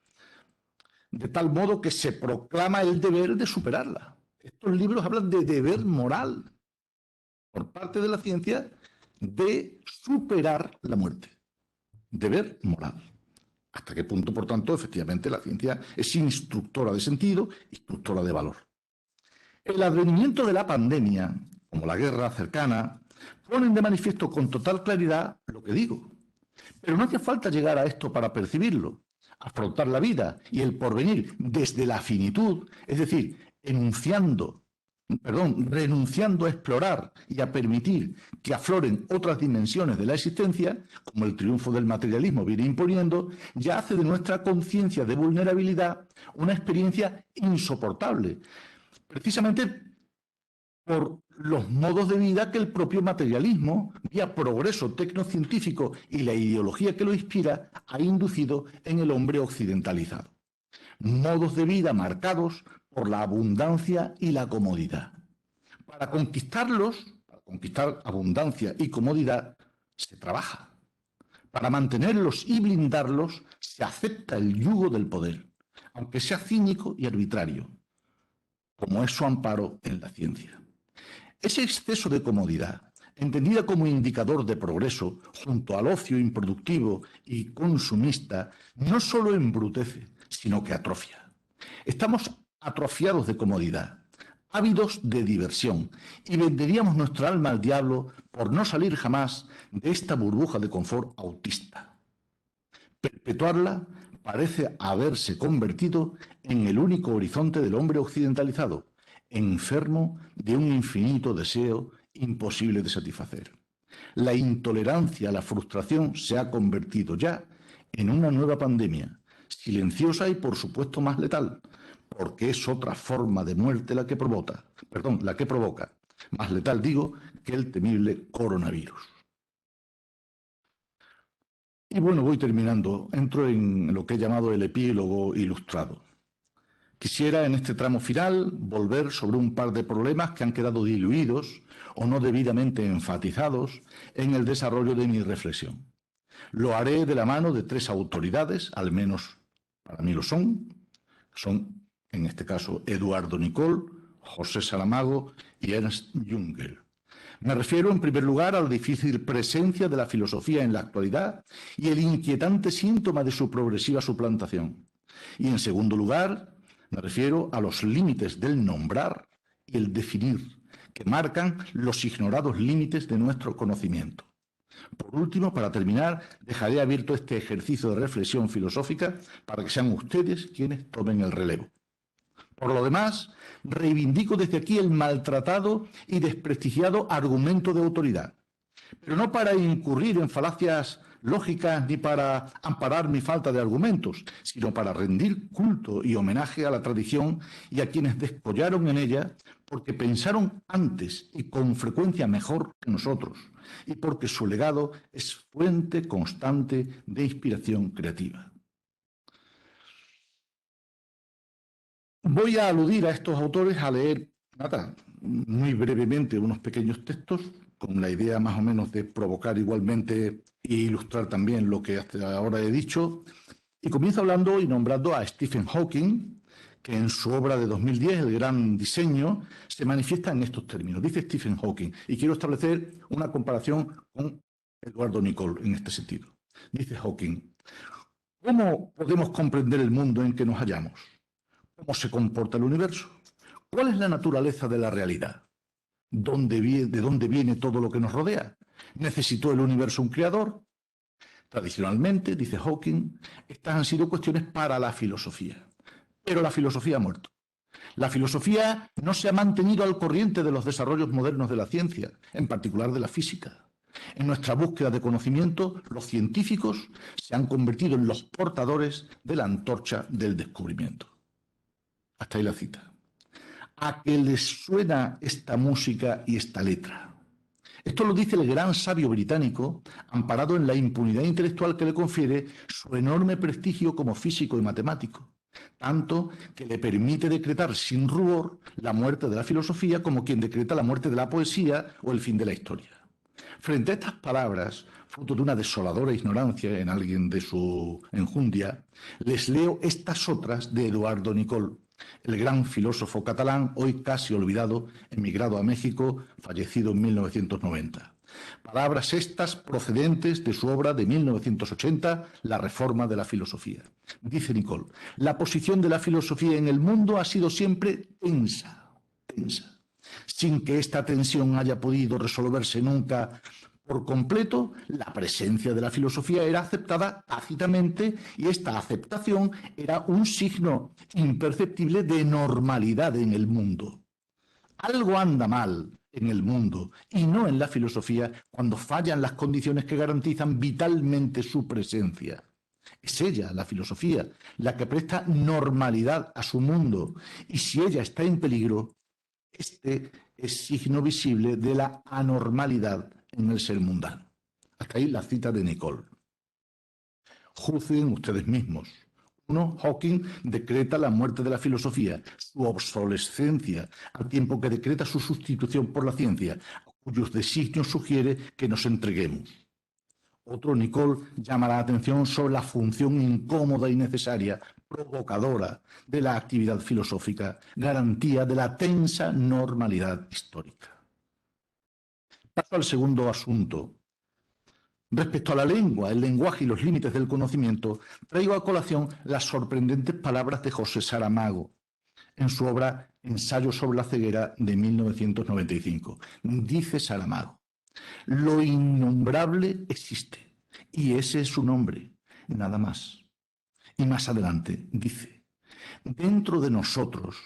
de tal modo que se proclama el deber de superarla. Estos libros hablan de deber moral por parte de la ciencia de superar la muerte. Deber moral. Hasta qué punto, por tanto, efectivamente la ciencia es instructora de sentido, instructora de valor. El advenimiento de la pandemia, como la guerra cercana, ponen de manifiesto con total claridad lo que digo. Pero no hace falta llegar a esto para percibirlo. Afrontar la vida y el porvenir desde la finitud, es decir, renunciando a explorar y a permitir que afloren otras dimensiones de la existencia, como el triunfo del materialismo viene imponiendo, ya hace de nuestra conciencia de vulnerabilidad una experiencia insoportable, precisamente por los modos de vida que el propio materialismo, vía progreso tecnocientífico y la ideología que lo inspira, ha inducido en el hombre occidentalizado. Modos de vida marcados por la abundancia y la comodidad. Para conquistarlos, para conquistar abundancia y comodidad, se trabaja. Para mantenerlos y blindarlos, se acepta el yugo del poder, aunque sea cínico y arbitrario, como es su amparo en la ciencia. Ese exceso de comodidad, entendida como indicador de progreso, junto al ocio improductivo y consumista, no solo embrutece, sino que atrofia. Estamos atrofiados de comodidad, ávidos de diversión, y venderíamos nuestra alma al diablo por no salir jamás de esta burbuja de confort autista. Perpetuarla parece haberse convertido en el único horizonte del hombre occidentalizado, enfermo de un infinito deseo imposible de satisfacer. La intolerancia a la frustración se ha convertido ya en una nueva pandemia, silenciosa y por supuesto más letal, porque es otra forma de muerte la que provoca, más letal digo, que el temible coronavirus. Y bueno, voy terminando. Entro en lo que he llamado el epílogo ilustrado. Quisiera en este tramo final volver sobre un par de problemas que han quedado diluidos o no debidamente enfatizados en el desarrollo de mi reflexión. Lo haré de la mano de tres autoridades, al menos para mí lo son en este caso Eduardo Nicol, José Saramago y Ernst Jüngel. Me refiero en primer lugar a la difícil presencia de la filosofía en la actualidad y el inquietante síntoma de su progresiva suplantación. Y en segundo lugar, me refiero a los límites del nombrar y el definir, que marcan los ignorados límites de nuestro conocimiento. Por último, para terminar, dejaré abierto este ejercicio de reflexión filosófica para que sean ustedes quienes tomen el relevo. Por lo demás, reivindico desde aquí el maltratado y desprestigiado argumento de autoridad, pero no para incurrir en falacias lógicas ni para amparar mi falta de argumentos, sino para rendir culto y homenaje a la tradición y a quienes descollaron en ella porque pensaron antes y con frecuencia mejor que nosotros, y porque su legado es fuente constante de inspiración creativa. Voy a aludir a estos autores a leer, muy brevemente unos pequeños textos, con la idea más o menos de provocar igualmente e ilustrar también lo que hasta ahora he dicho. Y comienzo hablando y nombrando a Stephen Hawking, que en su obra de 2010, El gran diseño, se manifiesta en estos términos. Dice Stephen Hawking, y quiero establecer una comparación con Eduardo Nicol en este sentido. Dice Hawking, ¿cómo podemos comprender el mundo en que nos hallamos? ¿Cómo se comporta el universo? ¿Cuál es la naturaleza de la realidad? ¿De dónde viene todo lo que nos rodea? ¿Necesitó el universo un creador? Tradicionalmente, dice Hawking, estas han sido cuestiones para la filosofía. Pero la filosofía ha muerto. La filosofía no se ha mantenido al corriente de los desarrollos modernos de la ciencia, en particular de la física. En nuestra búsqueda de conocimiento, los científicos se han convertido en los portadores de la antorcha del descubrimiento. Hasta ahí la cita. ¿A qué les suena esta música y esta letra? Esto lo dice el gran sabio británico, amparado en la impunidad intelectual que le confiere su enorme prestigio como físico y matemático, tanto que le permite decretar sin rubor la muerte de la filosofía como quien decreta la muerte de la poesía o el fin de la historia. Frente a estas palabras, fruto de una desoladora ignorancia en alguien de su enjundia, les leo estas otras de Eduardo Nicol, el gran filósofo catalán, hoy casi olvidado, emigrado a México, fallecido en 1990. Palabras estas procedentes de su obra de 1980, La Reforma de la Filosofía. Dice Nicol, la posición de la filosofía en el mundo ha sido siempre tensa. Sin que esta tensión haya podido resolverse nunca por completo, la presencia de la filosofía era aceptada tácitamente y esta aceptación era un signo imperceptible de normalidad en el mundo. Algo anda mal en el mundo y no en la filosofía cuando fallan las condiciones que garantizan vitalmente su presencia. Es ella, la filosofía, la que presta normalidad a su mundo y si ella está en peligro, este es signo visible de la anormalidad en el ser mundano. Hasta ahí la cita de Nicol. Juzguen ustedes mismos. 1. Hawking decreta la muerte de la filosofía, su obsolescencia, al tiempo que decreta su sustitución por la ciencia, cuyos designios sugiere que nos entreguemos. Otro, Nicol, llama la atención sobre la función incómoda y necesaria, provocadora, de la actividad filosófica, garantía de la tensa normalidad histórica. Paso al segundo asunto. Respecto a la lengua, el lenguaje y los límites del conocimiento, traigo a colación las sorprendentes palabras de José Saramago en su obra Ensayo sobre la ceguera de 1995. Dice Saramago, lo innombrable existe y ese es su nombre, nada más. Y más adelante dice, dentro de nosotros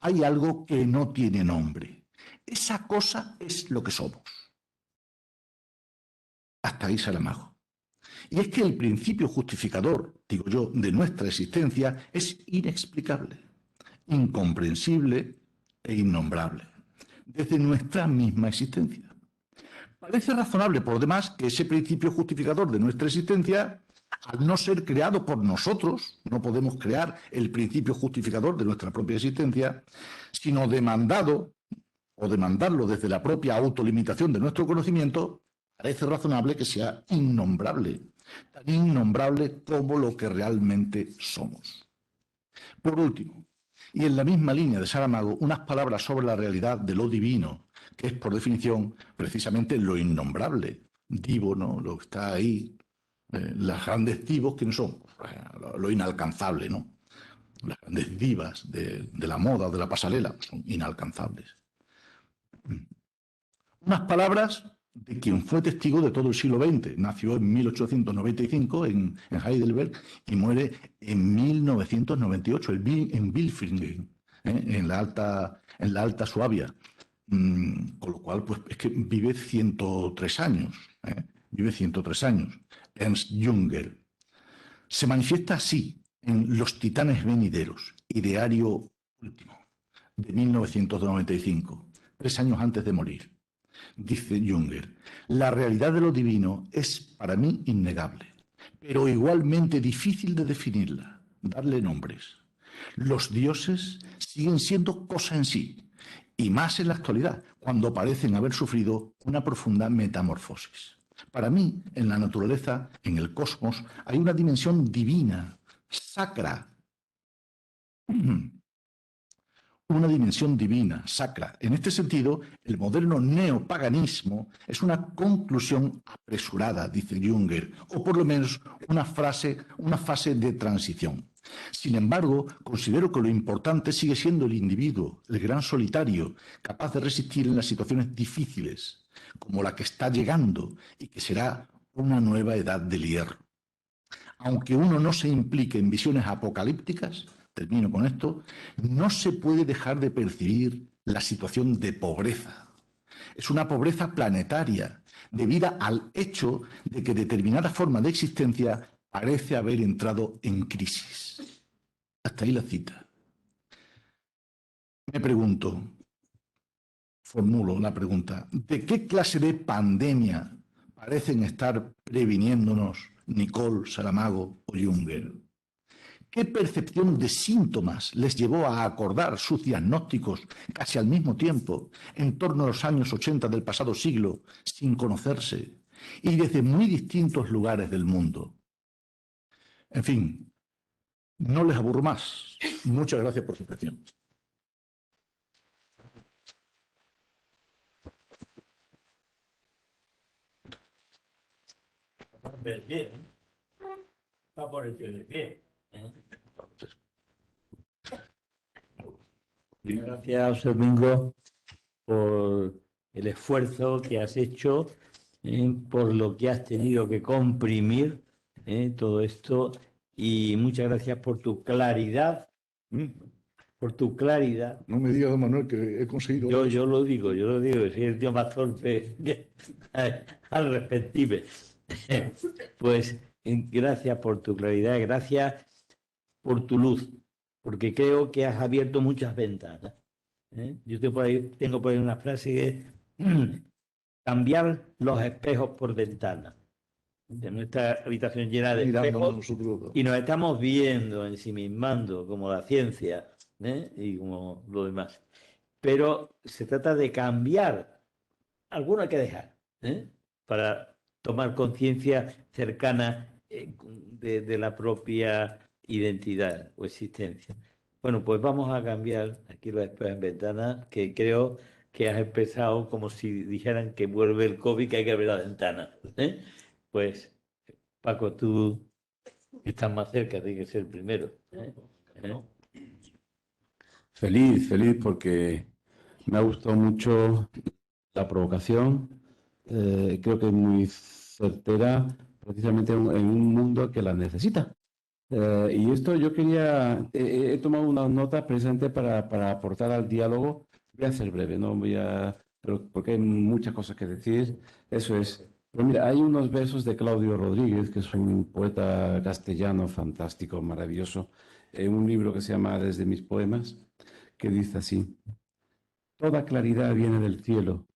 hay algo que no tiene nombre. Esa cosa es lo que somos. Hasta ahí Saramago. Y es que el principio justificador, digo yo, de nuestra existencia es inexplicable, incomprensible e innombrable, desde nuestra misma existencia. Parece razonable, por demás, que ese principio justificador de nuestra existencia, al no ser creado por nosotros, no podemos crear el principio justificador de nuestra propia existencia, sino demandado o demandarlo desde la propia autolimitación de nuestro conocimiento, parece razonable que sea innombrable, tan innombrable como lo que realmente somos. Por último, y en la misma línea de Saramago, unas palabras sobre la realidad de lo divino, que es por definición precisamente lo innombrable, divo, ¿no? Lo que está ahí, las grandes divos, que no son lo inalcanzable, ¿no? Las grandes divas de la moda o de la pasarela son inalcanzables. Unas palabras de quien fue testigo de todo el siglo XX. Nació en 1895 en Heidelberg y muere en 1998 en Bilfingen, en la Alta Suabia. Con lo cual, pues es que vive 103 años. Vive 103 años. Ernst Jünger. Se manifiesta así en Los Titanes Venideros, ideario último, de 1995, 3 años antes de morir. Dice Jünger, la realidad de lo divino es para mí innegable, pero igualmente difícil de definirla, darle nombres. Los dioses siguen siendo cosa en sí, y más en la actualidad, cuando parecen haber sufrido una profunda metamorfosis. Para mí, en la naturaleza, en el cosmos, hay una dimensión divina, sacra, una dimensión divina, sacra. En este sentido, el moderno neopaganismo es una conclusión apresurada, dice Jünger, o por lo menos una fase de transición. Sin embargo, considero que lo importante sigue siendo el individuo, el gran solitario, capaz de resistir en las situaciones difíciles, como la que está llegando y que será una nueva edad del hierro. Aunque uno no se implique en visiones apocalípticas, termino con esto, no se puede dejar de percibir la situación de pobreza. Es una pobreza planetaria, debida al hecho de que determinada forma de existencia parece haber entrado en crisis. Hasta ahí la cita. Me pregunto, formulo la pregunta, ¿de qué clase de pandemia parecen estar previniéndonos Nicole, Saramago o Jünger? ¿Qué percepción de síntomas les llevó a acordar sus diagnósticos casi al mismo tiempo, en torno a los años 80 del pasado siglo, sin conocerse, y desde muy distintos lugares del mundo? En fin, no les aburro más. Muchas gracias por su atención. Va por el pie. Gracias, Domingo, por el esfuerzo que has hecho, por lo que has tenido que comprimir todo esto, y muchas gracias por tu claridad. Por tu claridad. No me digas, don Manuel, que he conseguido... Yo lo digo, soy el tío más torpe al respective. Pues gracias por tu claridad, gracias por tu luz, porque creo que has abierto muchas ventanas. Yo tengo por ahí una frase que es cambiar los espejos por ventanas. De nuestra habitación llena de espejos y nos estamos viendo, ensimismando, como la ciencia y como lo demás. Pero se trata de cambiar, alguno hay que dejar, para tomar conciencia cercana de la propia identidad o existencia. Bueno, pues vamos a cambiar aquí los espejos en ventana, que creo que has empezado como si dijeran que vuelve el COVID, que hay que abrir la ventana. Pues, Paco, tú estás más cerca, tienes que ser el primero. Feliz, porque me ha gustado mucho la provocación. Creo que es muy certera, precisamente en un mundo que la necesita. Y esto yo quería, he tomado una nota precisamente para aportar al diálogo. Voy a ser breve, no voy a, pero porque hay muchas cosas que decir. Eso es. Pero mira, hay unos versos de Claudio Rodríguez, que es un poeta castellano fantástico, maravilloso, en un libro que se llama Desde mis poemas, que dice así: toda claridad viene del cielo,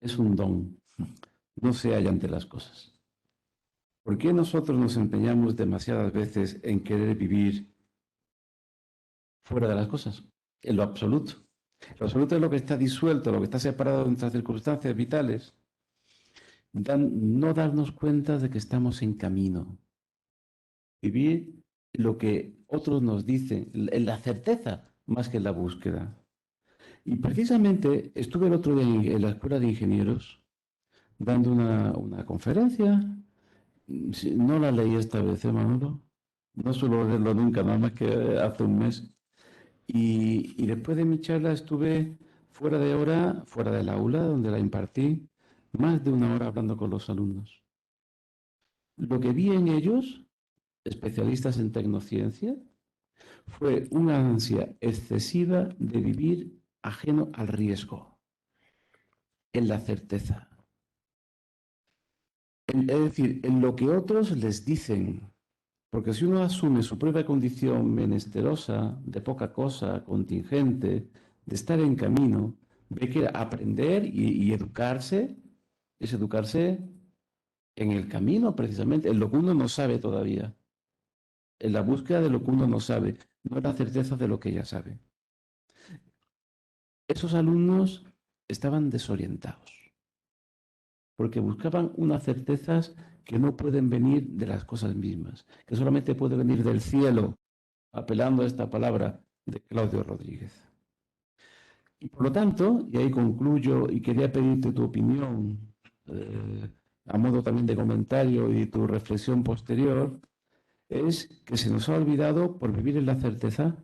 es un don, no se halla ante las cosas. ¿Por qué nosotros nos empeñamos demasiadas veces en querer vivir fuera de las cosas, en lo absoluto? Lo absoluto es lo que está disuelto, lo que está separado de nuestras circunstancias vitales. No darnos cuenta de que estamos en camino. Vivir lo que otros nos dicen, en la certeza más que en la búsqueda. Y precisamente estuve el otro día en la Escuela de Ingenieros dando una conferencia. Sí, no la leí esta vez, Manolo. No suelo leerlo nunca, nada más que hace un mes. Y después de mi charla estuve fuera de hora, fuera del aula donde la impartí, más de una hora hablando con los alumnos. Lo que vi en ellos, especialistas en tecnociencia, fue una ansia excesiva de vivir ajeno al riesgo, en la certeza. Es decir, en lo que otros les dicen. Porque si uno asume su propia condición menesterosa, de poca cosa, contingente, de estar en camino, ve que aprender y educarse es educarse en el camino, precisamente, en lo que uno no sabe todavía, en la búsqueda de lo que uno no sabe, no en la certeza de lo que ya sabe. Esos alumnos estaban desorientados, porque buscaban unas certezas que no pueden venir de las cosas mismas, que solamente pueden venir del cielo, apelando a esta palabra de Claudio Rodríguez. Y por lo tanto, y ahí concluyo y quería pedirte tu opinión, a modo también de comentario y tu reflexión posterior, es que se nos ha olvidado, por vivir en la certeza,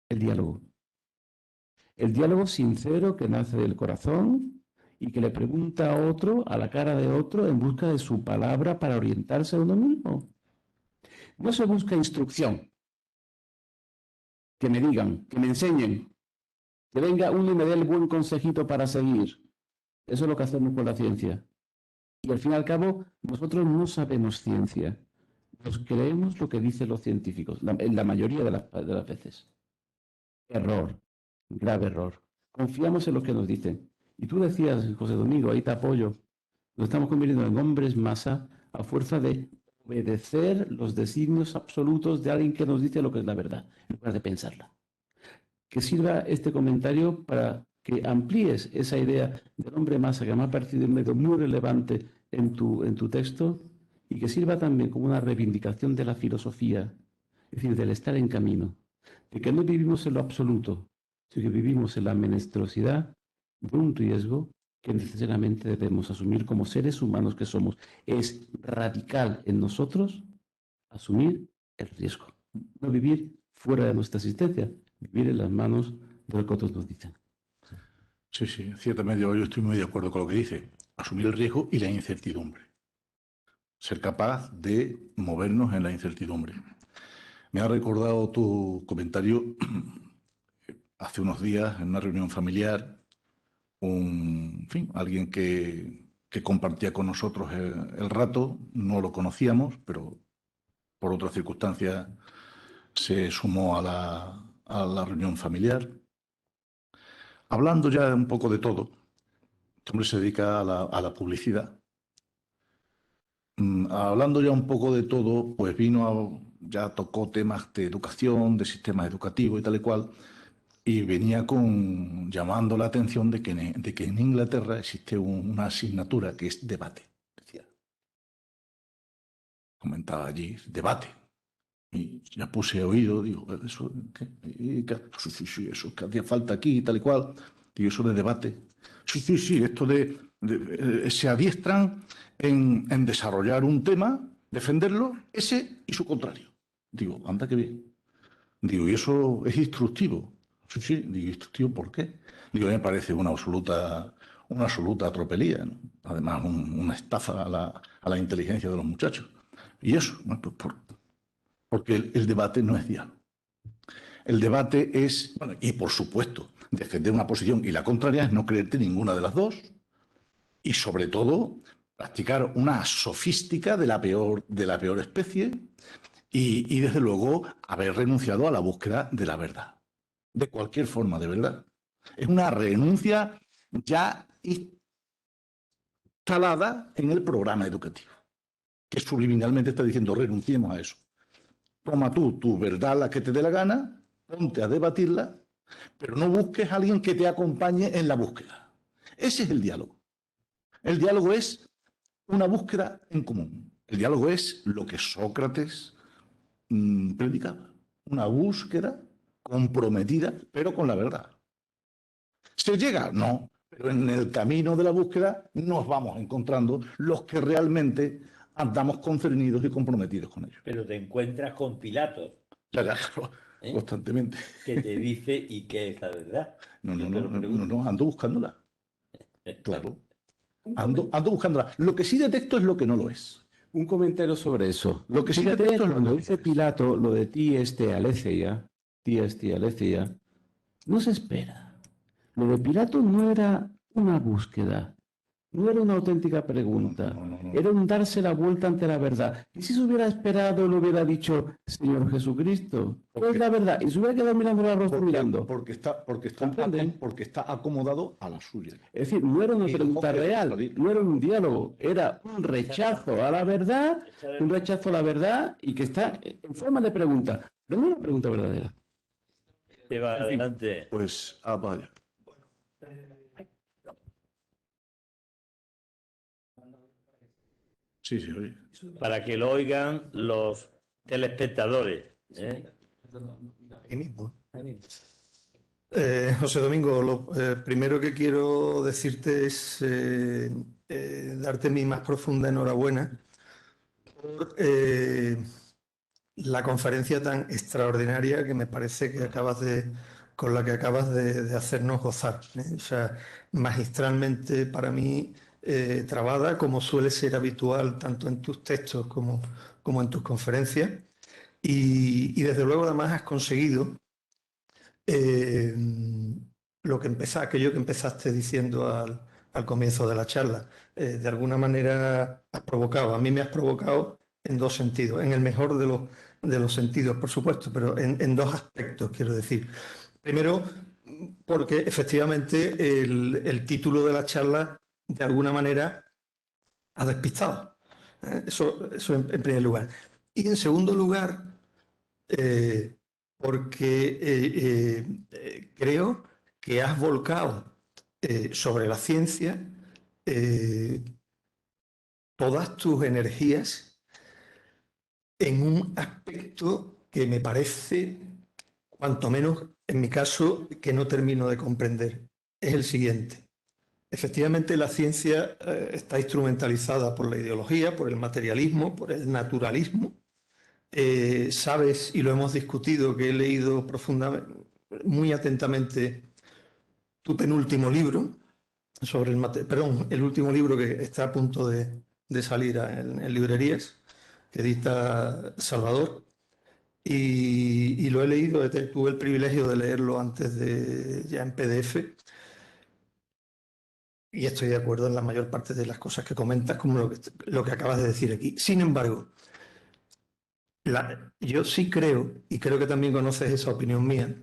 el diálogo. El diálogo sincero que nace del corazón y que le pregunta a otro, a la cara de otro, en busca de su palabra para orientarse a uno mismo. No se busca instrucción, que me digan, que me enseñen, que venga uno y me dé el buen consejito para seguir. Eso es lo que hacemos con la ciencia. Y al fin y al cabo, nosotros no sabemos ciencia. Nos creemos lo que dicen los científicos, en la mayoría de las veces. Error, grave error. Confiamos en lo que nos dicen. Y tú decías, José Domingo, ahí te apoyo, nos estamos convirtiendo en hombres masa a fuerza de obedecer los designios absolutos de alguien que nos dice lo que es la verdad, en lugar de pensarla. Que sirva este comentario para que amplíes esa idea del hombre masa que me ha parecido un medio muy relevante en tu texto y que sirva también como una reivindicación de la filosofía, es decir, del estar en camino, de que no vivimos en lo absoluto, sino que vivimos en la menesterosidad de un riesgo que necesariamente debemos asumir como seres humanos que somos. Es radical en nosotros asumir el riesgo, no vivir fuera de nuestra existencia, vivir en las manos de lo que otros nos dicen. Sí, sí, en cierta medida yo estoy muy de acuerdo con lo que dice. Asumir el riesgo y la incertidumbre. Ser capaz de movernos en la incertidumbre. Me ha recordado tu comentario hace unos días en una reunión familiar, en fin, alguien que compartía con nosotros el rato, no lo conocíamos, pero por otras circunstancias se sumó a la reunión familiar. Hablando ya un poco de todo, este hombre se dedica a la publicidad. Hablando ya un poco de todo, pues ya tocó temas de educación, de sistema educativo y tal y cual, y venía llamando la atención de que en Inglaterra existe una asignatura que es debate. Decía, comentaba allí, debate. Y ya puse oído, digo, ¿eso qué? Sí, sí, eso que hacía falta aquí y tal y cual. Digo, eso de debate. Sí, sí, sí, esto se adiestran en desarrollar un tema, defenderlo, ese y su contrario. Digo, anda que bien. Digo, ¿y eso es instructivo? Sí, sí, digo, ¿instructivo por qué? Digo, me parece una absoluta tropelía, ¿no? Además, una estafa a la inteligencia de los muchachos. Y eso, ¿no? Porque el debate no es diálogo. El debate es, bueno, y por supuesto, defender una posición y la contraria es no creerte ninguna de las dos. Y sobre todo, practicar una sofística de la peor especie y desde luego, haber renunciado a la búsqueda de la verdad. De cualquier forma de verdad. Es una renuncia ya instalada en el programa educativo, que subliminalmente está diciendo renunciemos a eso. Toma tú tu verdad, la que te dé la gana, ponte a debatirla, pero no busques a alguien que te acompañe en la búsqueda. Ese es el diálogo. El diálogo es una búsqueda en común. El diálogo es lo que Sócrates predicaba. Una búsqueda comprometida, pero con la verdad. ¿Se llega? No. Pero en el camino de la búsqueda nos vamos encontrando los que realmente andamos concernidos y comprometidos con ello. Pero te encuentras con Pilatos, Claro, ¿eh? Constantemente. que te dice y que es la verdad. No, ando buscándola. Claro. Ando buscándola. Lo que sí detecto es lo que no lo es. Un comentario sobre eso. Lo que sí Fíjate, detecto es lo que cuando no dice es. Pilato lo de ti aletheia, no se espera. Lo de Pilato no era una búsqueda, no era una auténtica pregunta, No. era un darse la vuelta ante la verdad. ¿Y si se hubiera esperado, lo hubiera dicho, Señor Jesucristo? ¿Cuál es la verdad? Y se hubiera quedado mirando el rostro mirando. Porque está acomodado a la suya. Es decir, no era una Y pregunta no, real, no era un diálogo, era un rechazo a la verdad, y que está en forma de pregunta, pero no una pregunta verdadera. Te va adelante. Pues, vaya. Sí, oye. Para que lo oigan los telespectadores. Ahí mismo. José Domingo, lo primero que quiero decirte es darte mi más profunda enhorabuena por la conferencia tan extraordinaria que me parece que con la que acabas de hacernos gozar, ¿eh? O sea, magistralmente para mí trabada, como suele ser habitual tanto en tus textos como en tus conferencias. Y desde luego además has conseguido aquello que empezaste diciendo al comienzo de la charla. De alguna manera has provocado, a mí me has provocado en dos sentidos, en el mejor de los sentidos, por supuesto, pero en dos aspectos, quiero decir. Primero, porque efectivamente el título de la charla, de alguna manera, ha despistado. Eso en primer lugar. Y en segundo lugar, porque creo que has volcado sobre la ciencia todas tus energías en un aspecto que me parece, cuanto menos en mi caso, que no termino de comprender. Es el siguiente. Efectivamente, la ciencia está instrumentalizada por la ideología, por el materialismo, por el naturalismo. Sabes, y lo hemos discutido, que he leído profundamente, muy atentamente tu penúltimo libro sobre el último libro que está a punto de salir en librerías, que edita Salvador, y lo he leído, tuve el privilegio de leerlo ya en PDF, y estoy de acuerdo en la mayor parte de las cosas que comentas, como lo que acabas de decir aquí. Sin embargo, yo sí creo, y creo que también conoces esa opinión mía,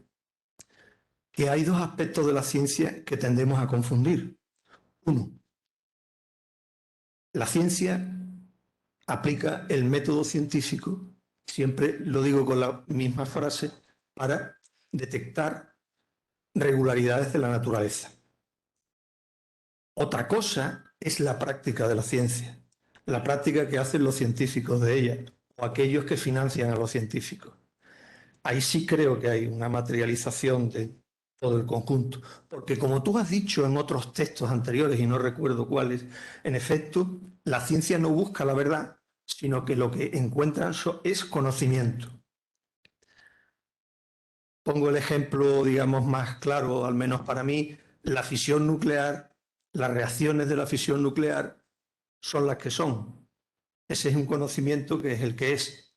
que hay dos aspectos de la ciencia que tendemos a confundir. Uno, la ciencia aplica el método científico, siempre lo digo con la misma frase, para detectar regularidades de la naturaleza. Otra cosa es la práctica de la ciencia, la práctica que hacen los científicos de ella o aquellos que financian a los científicos. Ahí sí creo que hay una materialización de todo el conjunto, porque como tú has dicho en otros textos anteriores, y no recuerdo cuáles, en efecto, la ciencia no busca la verdad, sino que lo que encuentran es conocimiento. Pongo el ejemplo, digamos, más claro, al menos para mí, la fisión nuclear, las reacciones de la fisión nuclear son las que son. Ese es un conocimiento que es el que es.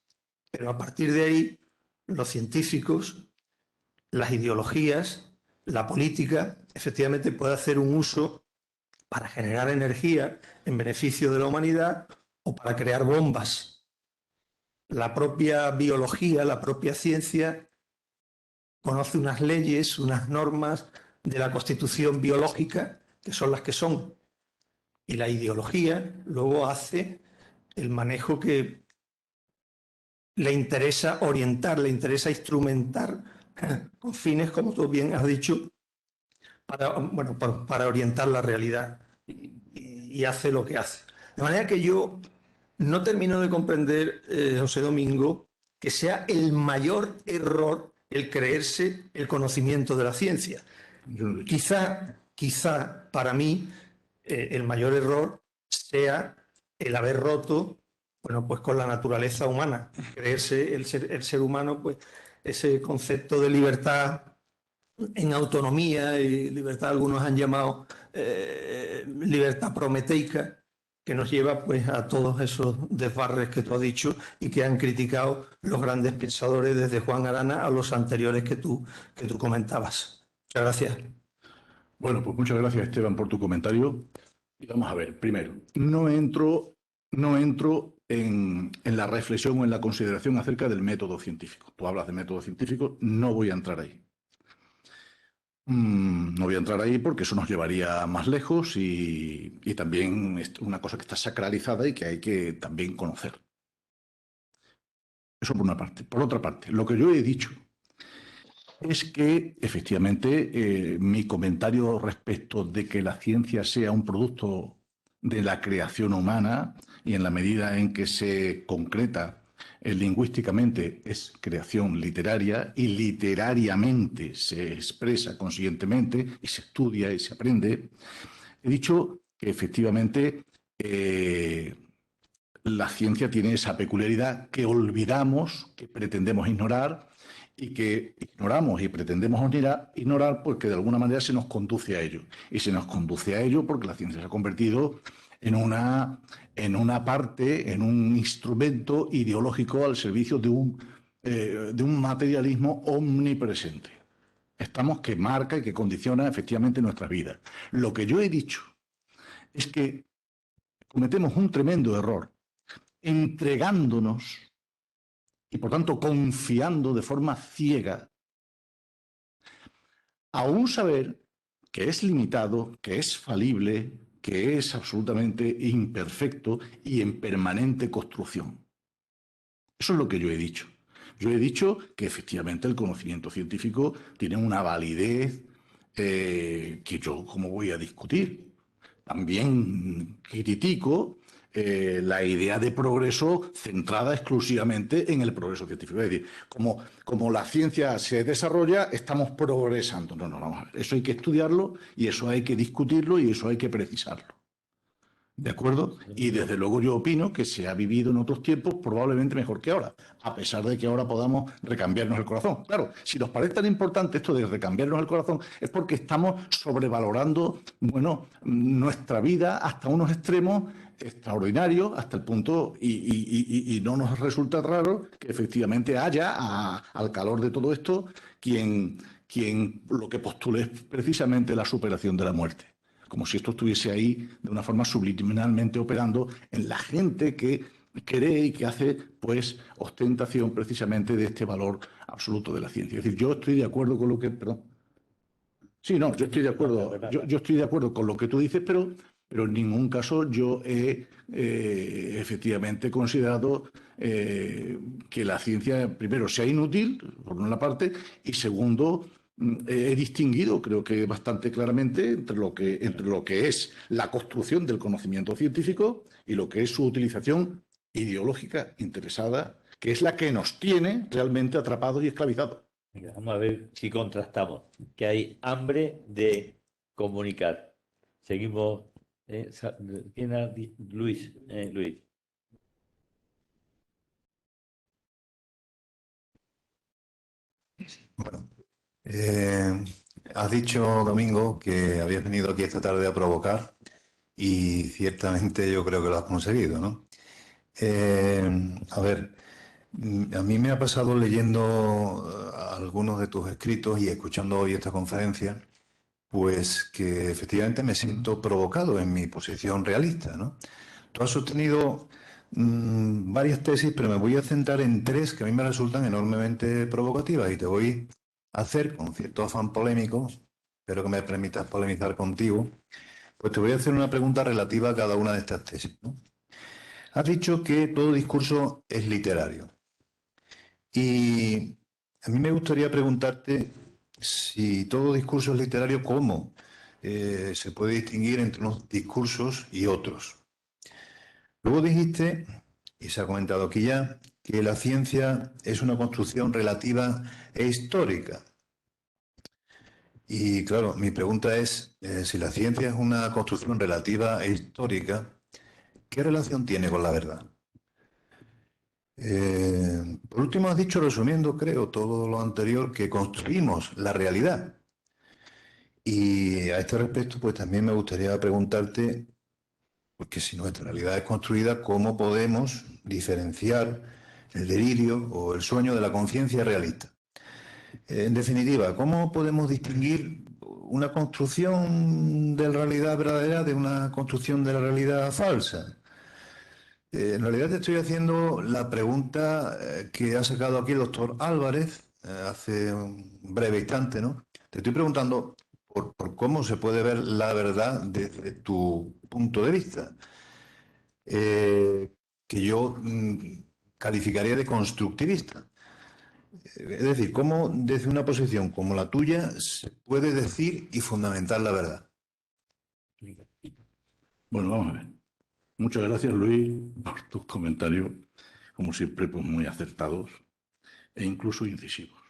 Pero a partir de ahí, los científicos, las ideologías, la política, efectivamente puede hacer un uso para generar energía en beneficio de la humanidad o para crear bombas. La propia biología, la propia ciencia conoce unas leyes, unas normas de la constitución biológica que son las que son. Y la ideología luego hace el manejo que le interesa orientar, le interesa instrumentar con fines, como tú bien has dicho, para orientar la realidad y hace lo que hace. De manera que yo no termino de comprender, José Domingo, que sea el mayor error el creerse el conocimiento de la ciencia. Quizá para mí el mayor error sea el haber roto, bueno, pues con la naturaleza humana, creerse el ser humano, pues ese concepto de libertad en autonomía, y libertad algunos han llamado libertad prometeica, que nos lleva pues a todos esos desbarres que tú has dicho y que han criticado los grandes pensadores desde Juan Arana a los anteriores que tú comentabas. Muchas gracias. Bueno, pues muchas gracias, Esteban, por tu comentario. Y vamos a ver, primero, no entro en la reflexión o en la consideración acerca del método científico. Tú hablas de método científico, no voy a entrar ahí. No voy a entrar ahí porque eso nos llevaría más lejos y también es una cosa que está sacralizada y que hay que también conocer. Eso por una parte. Por otra parte, lo que yo he dicho es que, efectivamente, mi comentario respecto de que la ciencia sea un producto de la creación humana y en la medida en que se concreta lingüísticamente es creación literaria y literariamente se expresa conscientemente y se estudia y se aprende, he dicho que efectivamente la ciencia tiene esa peculiaridad que olvidamos, que pretendemos ignorar y que ignoramos y pretendemos ignorar porque de alguna manera se nos conduce a ello. Y se nos conduce a ello porque la ciencia se ha convertido en una parte, en un instrumento ideológico al servicio de un materialismo omnipresente. Estamos que marca y que condiciona efectivamente nuestras vidas. Lo que yo he dicho es que cometemos un tremendo error entregándonos y por tanto confiando de forma ciega a un saber que es limitado, que es falible, que es absolutamente imperfecto y en permanente construcción. Eso es lo que yo he dicho. Yo he dicho que efectivamente el conocimiento científico tiene una validez que yo, ¿cómo voy a discutir? También critico la idea de progreso centrada exclusivamente en el progreso científico. Es decir, como la ciencia se desarrolla, estamos progresando. No, vamos a ver. Eso hay que estudiarlo y eso hay que discutirlo y eso hay que precisarlo. ¿De acuerdo? Y desde luego yo opino que se ha vivido en otros tiempos probablemente mejor que ahora, a pesar de que ahora podamos recambiarnos el corazón. Claro, si nos parece tan importante esto de recambiarnos el corazón es porque estamos sobrevalorando, bueno, nuestra vida hasta unos extremos extraordinarios, hasta el punto, y no nos resulta raro que efectivamente haya, al calor de todo esto, quien lo que postule es precisamente la superación de la muerte. Como si esto estuviese ahí de una forma subliminalmente operando en la gente que cree y que hace, pues, ostentación precisamente de este valor absoluto de la ciencia. Es decir, yo estoy de acuerdo con lo que... Perdón. Sí, no, yo estoy de acuerdo. Yo estoy de acuerdo con lo que tú dices, pero en ningún caso yo he efectivamente considerado que la ciencia, primero, sea inútil, por una parte, y segundo, he distinguido, creo que bastante claramente, entre lo que es la construcción del conocimiento científico y lo que es su utilización ideológica interesada, que es la que nos tiene realmente atrapados y esclavizados. Vamos a ver si contrastamos, que hay hambre de comunicar. Seguimos. Luis. Luis. Bueno, has dicho, Domingo, que habías venido aquí esta tarde a provocar y ciertamente yo creo que lo has conseguido, ¿no? A ver, a mí me ha pasado leyendo algunos de tus escritos y escuchando hoy esta conferencia, pues que efectivamente me siento provocado en mi posición realista, ¿no? Tú has sostenido varias tesis, pero me voy a centrar en tres que a mí me resultan enormemente provocativas y te voy a hacer, con cierto afán polémico, espero que me permitas polemizar contigo, pues te voy a hacer una pregunta relativa a cada una de estas tesis, ¿no? Has dicho que todo discurso es literario. Y a mí me gustaría preguntarte si todo discurso es literario, ¿cómo se puede distinguir entre unos discursos y otros? Luego dijiste, y se ha comentado aquí ya, que la ciencia es una construcción relativa e histórica. Y claro, mi pregunta es, si la ciencia es una construcción relativa e histórica, ¿qué relación tiene con la verdad? Por último, has dicho, resumiendo, creo, todo lo anterior, que construimos la realidad. Y a este respecto, pues también me gustaría preguntarte, porque si nuestra realidad es construida, ¿cómo podemos diferenciar el delirio o el sueño de la conciencia realista? En definitiva, ¿cómo podemos distinguir una construcción de la realidad verdadera de una construcción de la realidad falsa? En realidad te estoy haciendo la pregunta que ha sacado aquí el doctor Álvarez hace un breve instante, ¿no? Te estoy preguntando por cómo se puede ver la verdad desde tu punto de vista, que yo calificaría de constructivista. Es decir, cómo desde una posición como la tuya se puede decir y fundamentar la verdad. Bueno, vamos a ver. Muchas gracias, Luis, por tus comentarios, como siempre, pues muy acertados e incluso incisivos.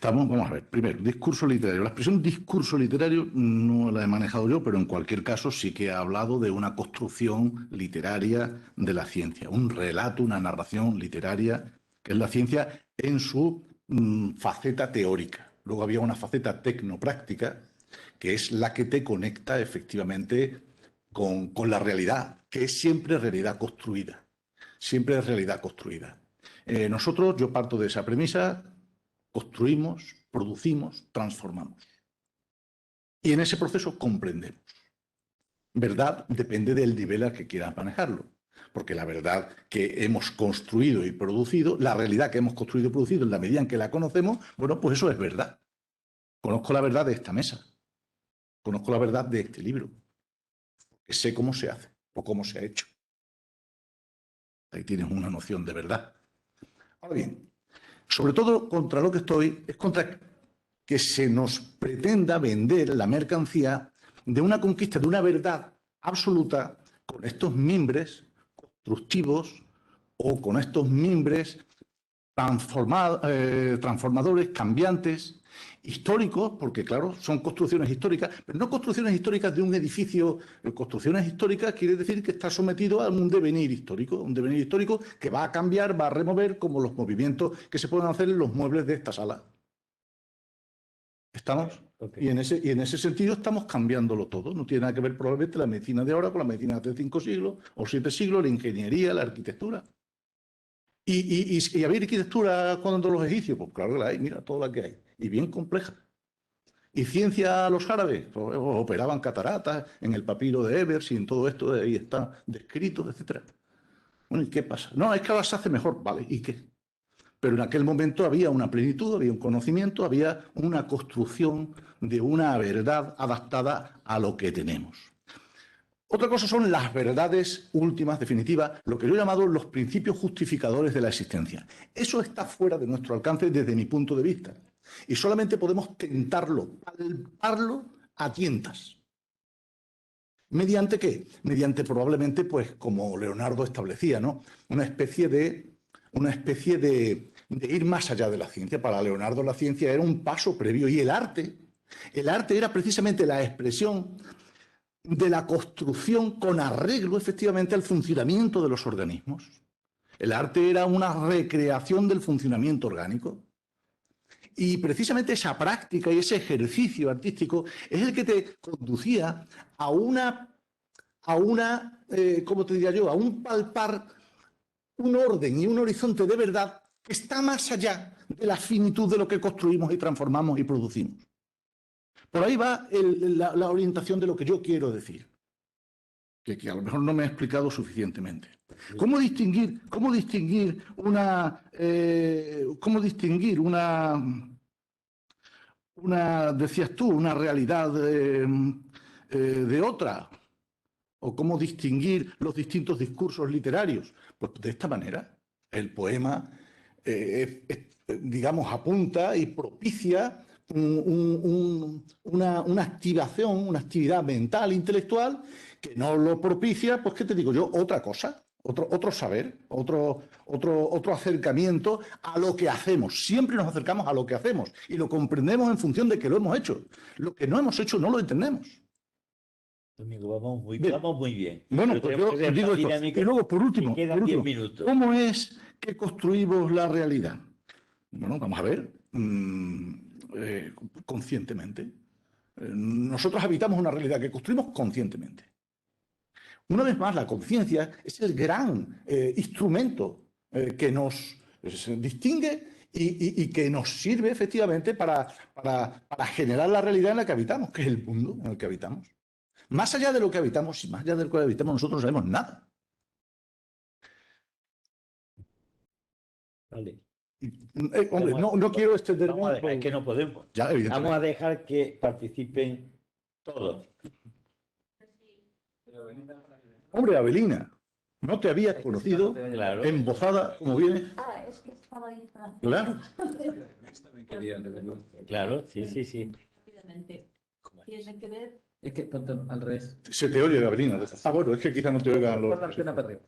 Vamos a ver, primero, discurso literario. La expresión discurso literario no la he manejado yo, pero en cualquier caso sí que he hablado de una construcción literaria de la ciencia, un relato, una narración literaria, que es la ciencia en su faceta teórica. Luego había una faceta tecnopráctica, que es la que te conecta efectivamente con la realidad, que es siempre realidad construida. Siempre es realidad construida. Nosotros, yo parto de esa premisa, construimos, producimos, transformamos. Y en ese proceso comprendemos. Verdad depende del nivel al que quieras manejarlo. Porque la verdad que hemos construido y producido, la realidad que hemos construido y producido en la medida en que la conocemos, bueno, pues eso es verdad. Conozco la verdad de esta mesa. Conozco la verdad de este libro. Que sé cómo se hace o cómo se ha hecho. Ahí tienes una noción de verdad. Ahora bien, sobre todo contra lo que estoy es contra que se nos pretenda vender la mercancía de una conquista, de una verdad absoluta con estos mimbres constructivos o con estos mimbres transformadores, cambiantes, históricos, porque claro, son construcciones históricas, pero no construcciones históricas de un edificio. Construcciones históricas quiere decir que está sometido a un devenir histórico que va a cambiar, va a remover, como los movimientos que se pueden hacer en los muebles de esta sala. ¿Estamos? Okay. Y en ese sentido estamos cambiándolo todo. No tiene nada que ver probablemente la medicina de ahora con la medicina de hace 5 siglos o 7 siglos, la ingeniería, la arquitectura. ¿Y había arquitectura cuando los egipcios? Pues claro que la hay, mira, toda la que hay. Y bien compleja. ¿Y ciencia los árabes? Pues operaban cataratas en el papiro de Ebers y en todo esto, ahí está descrito, etc. Bueno, ¿y qué pasa? No, es que ahora se hace mejor. Vale, ¿y qué? Pero en aquel momento había una plenitud, había un conocimiento, había una construcción de una verdad adaptada a lo que tenemos. Otra cosa son las verdades últimas, definitivas, lo que yo he llamado los principios justificadores de la existencia. Eso está fuera de nuestro alcance desde mi punto de vista. Y solamente podemos tentarlo, palparlo a tientas. ¿Mediante qué? Mediante probablemente, pues, como Leonardo establecía, ¿no? Una especie de ir más allá de la ciencia. Para Leonardo la ciencia era un paso previo y el arte era precisamente la expresión de la construcción con arreglo efectivamente al funcionamiento de los organismos. El arte era una recreación del funcionamiento orgánico. Y precisamente esa práctica y ese ejercicio artístico es el que te conducía a a una, ¿cómo te diría yo?, a un palpar un orden y un horizonte de verdad que está más allá de la finitud de lo que construimos y transformamos y producimos. Por ahí va la orientación de lo que yo quiero decir, que a lo mejor no me he explicado suficientemente. ¿Cómo distinguir decías tú, una realidad de otra? ¿O cómo distinguir los distintos discursos literarios? Pues de esta manera. El poema, digamos, apunta y propicia una activación, una actividad mental, intelectual, que no lo propicia, pues, ¿qué te digo yo? Otra cosa, otro saber, otro acercamiento a lo que hacemos. Siempre nos acercamos a lo que hacemos y lo comprendemos en función de que lo hemos hecho. Lo que no hemos hecho no lo entendemos. Domingo, vamos muy bien. Bueno, Pero pues tenemos yo que ver digo la esto. dinámica, Y luego, por último, y quedan 10 minutos. ¿cómo es que construimos la realidad? Bueno, vamos a ver, conscientemente. Nosotros habitamos una realidad que construimos conscientemente. Una vez más, la conciencia es el gran instrumento que nos distingue y que nos sirve efectivamente para generar la realidad en la que habitamos, que es el mundo en el que habitamos. Más allá de lo que habitamos y más allá de lo que habitamos, nosotros no sabemos nada. Vale. Hombre, no quiero extenderme. Vamos a dejar, es que no podemos. Ya, evidentemente. Vamos a dejar que participen todos. Hombre, Avelina, no te había conocido, Claro. embozada, como viene. Ah, es que estaba ahí. Claro. Claro, sí. Rápidamente. Tiene que ver. Es que ponte al revés. Se te oye, Avelina. Ah, bueno, es que quizás no te oigan los. Vale.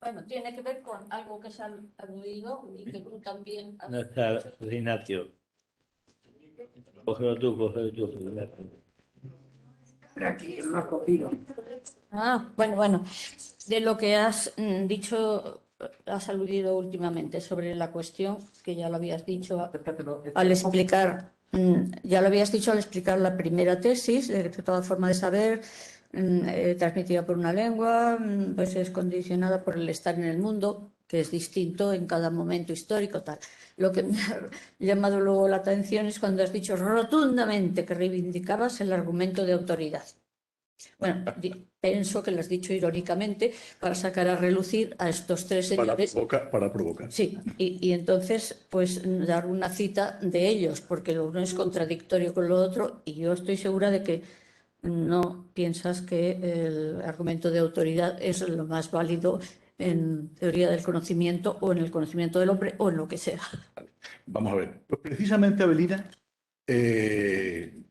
Bueno, tiene que ver con algo que se ha aludido y que tú también has... No está Ignacio. Cógelo tú. Aquí lo has cogido. Bueno. De lo que has dicho, has aludido últimamente sobre la cuestión, que ya lo habías dicho al explicar, la primera tesis, de que toda forma de saber, transmitida por una lengua, pues es condicionada por el estar en el mundo, que es distinto en cada momento histórico, tal. Lo que me ha llamado luego la atención es cuando has dicho rotundamente que reivindicabas el argumento de autoridad. Bueno, pienso que lo has dicho irónicamente para sacar a relucir a estos tres señores. Para provocar. Sí, y entonces, pues dar una cita de ellos, porque lo uno es contradictorio con lo otro, y yo estoy segura de que no piensas que el argumento de autoridad es lo más válido en teoría del conocimiento o en el conocimiento del hombre o en lo que sea. Vamos a ver. Pues precisamente, Avelina, he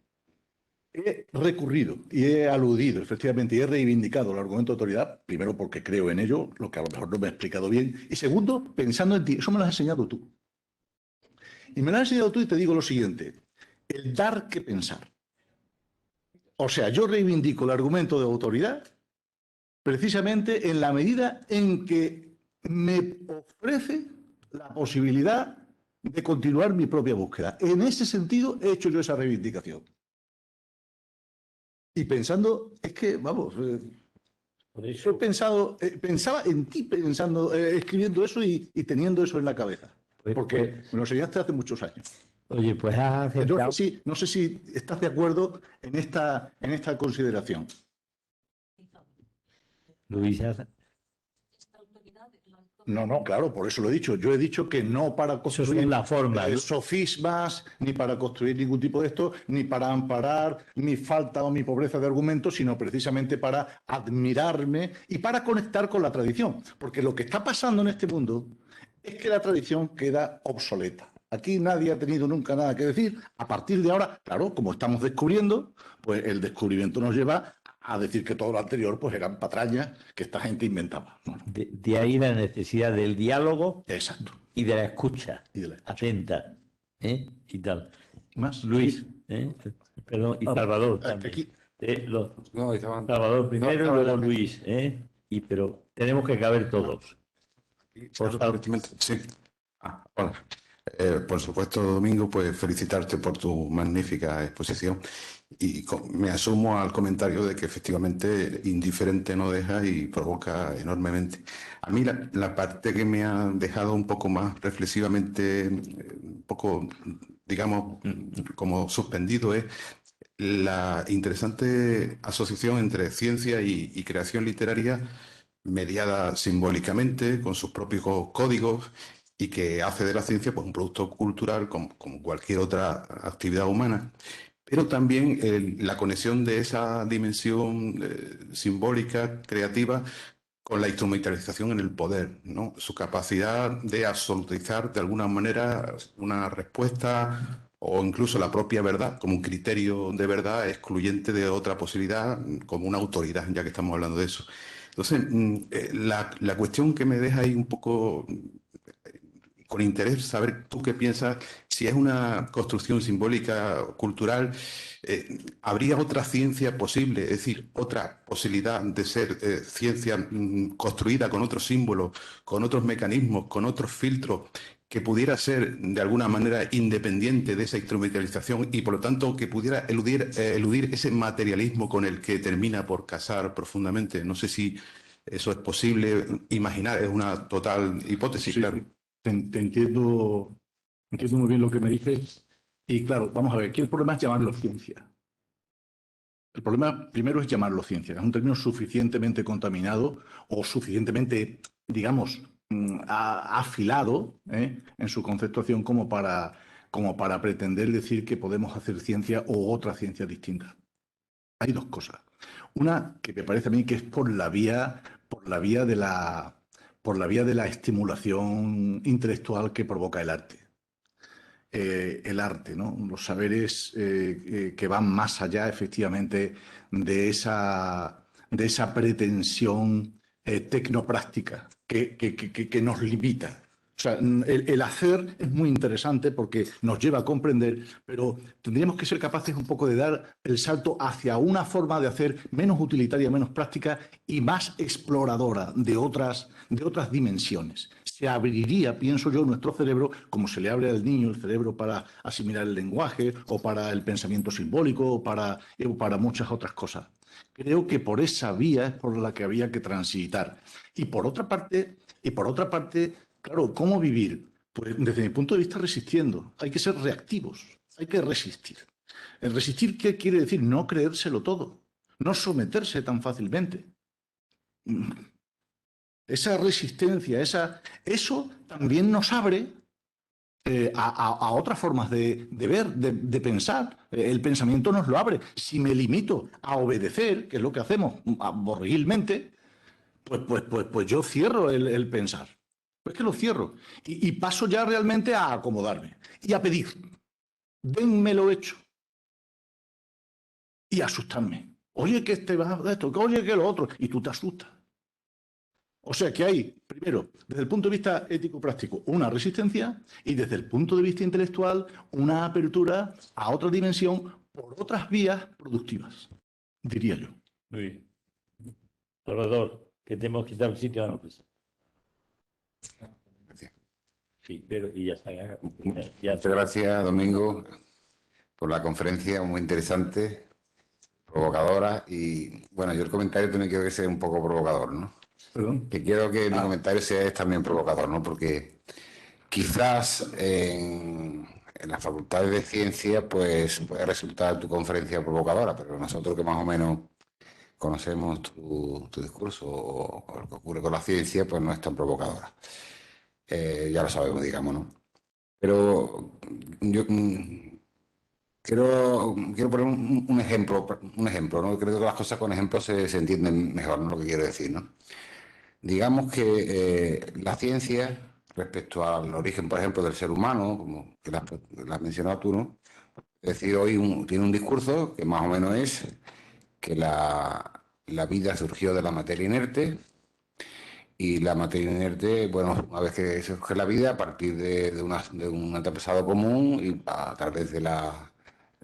recurrido y he aludido, efectivamente, y he reivindicado el argumento de autoridad, primero porque creo en ello, lo que a lo mejor no me he explicado bien, y segundo, pensando en ti. Eso me lo has enseñado tú. Y me lo has enseñado tú y te digo lo siguiente. El dar que pensar. O sea, yo reivindico el argumento de autoridad precisamente en la medida en que me ofrece la posibilidad de continuar mi propia búsqueda. En ese sentido he hecho yo esa reivindicación. Y pensando, es que, vamos, he pensado, pensaba en ti pensando, escribiendo eso y teniendo eso en la cabeza. Porque me lo enseñaste hace muchos años. Oye, pues has aceptado. No sé si estás de acuerdo en esta consideración. Luisa. No, claro, por eso lo he dicho. Yo he dicho que no para construir la forma, ¿no? sofismas, ni para construir ningún tipo de esto, ni para amparar mi falta o mi pobreza de argumentos, sino precisamente para admirarme y para conectar con la tradición. Porque lo que está pasando en este mundo es que la tradición queda obsoleta. Aquí nadie ha tenido nunca nada que decir. A partir de ahora, claro, como estamos descubriendo, pues el descubrimiento nos lleva a decir que todo lo anterior pues eran patrañas que esta gente inventaba. Bueno, De ahí la necesidad del diálogo. exacto. Y de la escucha. Y de la escucha. Atenta. Y tal. Más, Luis. Perdón, y Salvador también. Aquí. Salvador primero y luego Luis. Pero tenemos que caber todos. Sí. Hola. Por supuesto, Domingo, pues felicitarte por tu magnífica exposición y me asumo al comentario de que efectivamente indiferente no deja y provoca enormemente. A mí la parte que me ha dejado un poco más reflexivamente, un poco, digamos, como suspendido es la interesante asociación entre ciencia y creación literaria mediada simbólicamente con sus propios códigos y que hace de la ciencia pues, un producto cultural como cualquier otra actividad humana. Pero también la conexión de esa dimensión simbólica, creativa, con la instrumentalización en el poder, ¿no? Su capacidad de absolutizar de alguna manera una respuesta o incluso la propia verdad como un criterio de verdad excluyente de otra posibilidad, como una autoridad, ya que estamos hablando de eso. Entonces, la cuestión que me deja ahí un poco con interés saber tú qué piensas, si es una construcción simbólica, cultural, ¿habría otra ciencia posible? Es decir, otra posibilidad de ser ciencia construida con otros símbolos, con otros mecanismos, con otros filtros, que pudiera ser de alguna manera independiente de esa instrumentalización y por lo tanto que pudiera eludir ese materialismo con el que termina por casar profundamente? No sé si eso es posible imaginar, es una total hipótesis, Sí, claro. te entiendo muy bien lo que me dices. Y claro, vamos a ver, aquí el problema es llamarlo ciencia. El problema primero es llamarlo ciencia. Es un término suficientemente contaminado o suficientemente, digamos, afilado en su conceptuación como para pretender decir que podemos hacer ciencia o otra ciencia distinta. Hay dos cosas. Una que me parece a mí que es por la vía de la estimulación intelectual que provoca el arte. El arte, ¿no? Los saberes que van más allá, efectivamente, de esa pretensión tecnopráctica que nos limita. O sea, el hacer es muy interesante porque nos lleva a comprender, pero tendríamos que ser capaces un poco de dar el salto hacia una forma de hacer menos utilitaria, menos práctica y más exploradora de otras dimensiones. Se abriría, pienso yo, nuestro cerebro, como se le abre al niño el cerebro para asimilar el lenguaje o para el pensamiento simbólico o para muchas otras cosas. Creo que por esa vía es por la que había que transitar. Y por otra parte, claro, ¿cómo vivir? Pues desde mi punto de vista resistiendo. Hay que ser reactivos, hay que resistir. ¿El resistir qué quiere decir? No creérselo todo, no someterse tan fácilmente. Esa resistencia, eso también nos abre a otras formas de ver, de pensar. El pensamiento nos lo abre. Si me limito a obedecer, que es lo que hacemos borreguilmente, pues yo cierro el pensar. Pues que lo cierro. Y paso ya realmente a acomodarme y a pedir. Denmelo hecho. Y asustarme. Oye, que este va a esto, oye, que lo otro. Y tú te asustas. O sea que hay, primero, desde el punto de vista ético-práctico, una resistencia y desde el punto de vista intelectual, una apertura a otra dimensión por otras vías productivas, diría yo. Muy bien. Salvador, que tenemos que dar sitio a la mesa. Sí, pero y ya está. Ya Muchas gracias, Domingo, por la conferencia muy interesante, provocadora. Y bueno, yo el comentario también quiero que sea un poco provocador, ¿no? Perdón. Que quiero que mi comentario sea también provocador, ¿no? Porque quizás en las facultades de ciencia pues puede resultar tu conferencia provocadora, pero nosotros que más o menos conocemos tu discurso o lo que ocurre con la ciencia, pues no es tan provocadora. Ya lo sabemos, digamos, ¿no? Pero yo quiero poner un ejemplo, ¿no? Creo que las cosas con ejemplos se entienden mejor, ¿no? Lo que quiero decir, ¿no? Digamos que la ciencia, respecto al origen, por ejemplo, del ser humano, como que la has mencionado tú, ¿no? Es decir, hoy tiene un discurso que más o menos es que la vida surgió de la materia inerte y la materia inerte, bueno, una vez que surge la vida, a partir de un antepasado común y a través de la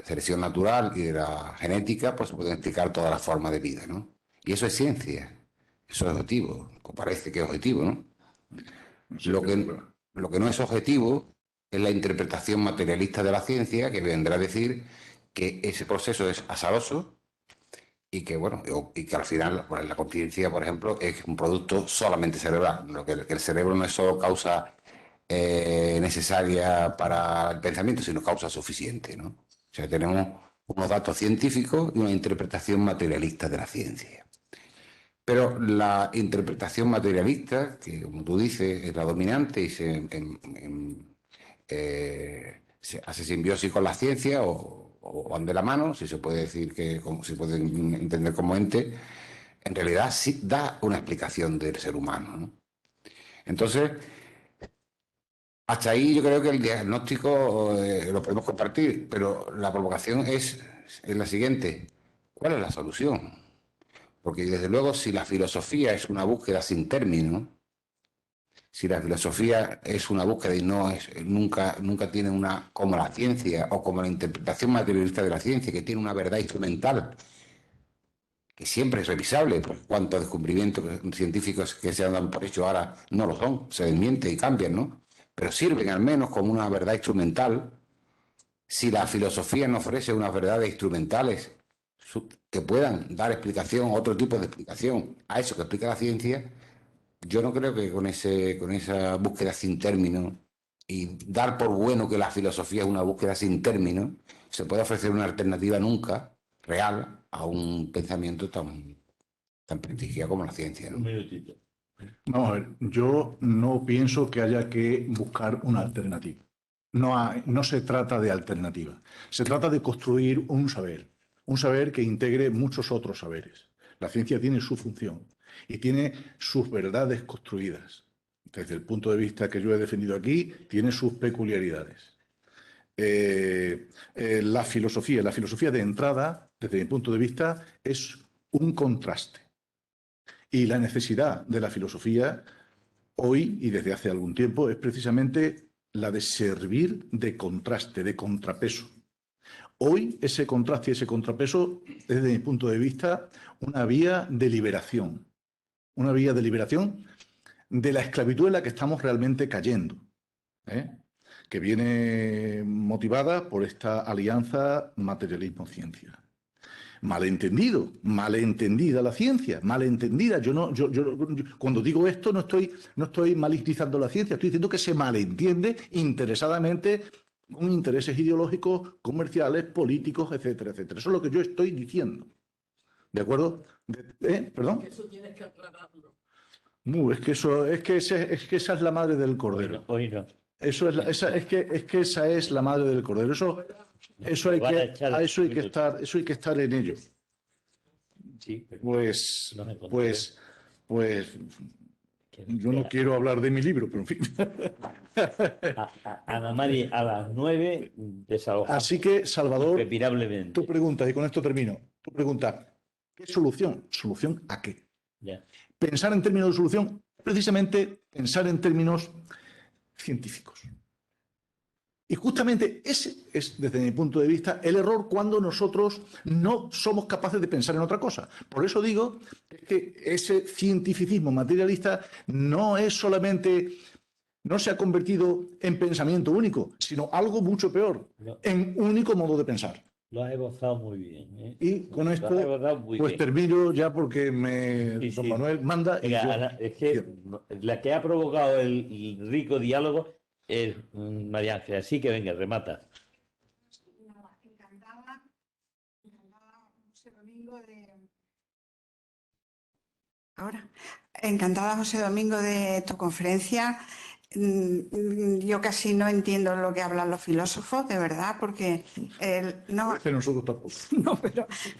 selección natural y de la genética, pues se pueden explicar todas las formas de vida, ¿no? Y eso es ciencia, eso es objetivo, o parece que es objetivo, ¿no? Sí, Lo que no es objetivo es la interpretación materialista de la ciencia, que vendrá a decir que ese proceso es azaroso y que, bueno, y que al final pues, la conciencia, por ejemplo, es un producto solamente cerebral. Que el cerebro no es solo causa necesaria para el pensamiento, sino causa suficiente, ¿no? O sea, tenemos unos datos científicos y una interpretación materialista de la ciencia. Pero la interpretación materialista, que como tú dices, es la dominante y se hace simbiosis con la ciencia o van de la mano, si se puede decir que, como se puede entender como ente, en realidad sí da una explicación del ser humano, ¿no? Entonces, hasta ahí yo creo que el diagnóstico lo podemos compartir, pero la provocación es la siguiente. ¿Cuál es la solución? Porque desde luego si la filosofía es una búsqueda sin término, si la filosofía es una búsqueda y nunca tiene una, como la ciencia o como la interpretación materialista de la ciencia, que tiene una verdad instrumental, que siempre es revisable, por cuantos descubrimientos científicos que se han dado por hecho ahora no lo son, se desmienten y cambian, ¿no? Pero sirven al menos como una verdad instrumental. Si la filosofía nos ofrece unas verdades instrumentales que puedan dar explicación, otro tipo de explicación a eso que explica la ciencia, yo no creo que con esa búsqueda sin término y dar por bueno que la filosofía es una búsqueda sin término, se pueda ofrecer una alternativa nunca real a un pensamiento tan prestigiado como la ciencia, ¿no? Un minutito. Vamos a ver, yo no pienso que haya que buscar una alternativa. No se trata de alternativa. Se trata de construir un saber que integre muchos otros saberes. La ciencia tiene su función y tiene sus verdades construidas. Desde el punto de vista que yo he defendido aquí, tiene sus peculiaridades. La filosofía de entrada, desde mi punto de vista, es un contraste. Y la necesidad de la filosofía hoy y desde hace algún tiempo es precisamente la de servir de contraste, de contrapeso. Hoy ese contraste y ese contrapeso es, desde mi punto de vista, una vía de liberación de la esclavitud en la que estamos realmente cayendo, que viene motivada por esta alianza materialismo-ciencia. Malentendida la ciencia, malentendida. Yo cuando digo esto no estoy malignizando la ciencia, estoy diciendo que se malentiende interesadamente con intereses ideológicos, comerciales, políticos, etcétera, etcétera. Eso es lo que yo estoy diciendo. ¿De acuerdo? ¿Perdón? Eso tienes que aclararlo. Es que esa es la madre del cordero. Hoy no. Eso es que esa es la madre del cordero. Eso hay que estar en ello. Sí, pero Pues no me conté. yo no quiero hablar de mi libro, pero en fin. Ana Mari, a las 9 desalojamos Así que, Salvador, irrepirablemente. tu pregunta, y con esto termino, tu pregunta, ¿qué solución? ¿Solución a qué? Ya. Pensar en términos de solución, precisamente pensar en términos científicos. Y justamente ese es, desde mi punto de vista, el error cuando nosotros no somos capaces de pensar en otra cosa. Por eso digo que ese cientificismo materialista no se ha convertido en pensamiento único, sino algo mucho peor, en único modo de pensar. Lo has evocado muy bien, ¿eh? Y con esto, Lo has evocado muy pues bien. termino ya porque Sí, don sí. Manuel manda. Venga, Y yo, Ana, es que la que ha provocado el rico diálogo es María Ángela. Así que venga, remata. Encantada, José Domingo encantada, José Domingo, de tu conferencia. Yo casi no entiendo lo que hablan los filósofos, de verdad, porque no, nosotros tampoco. no,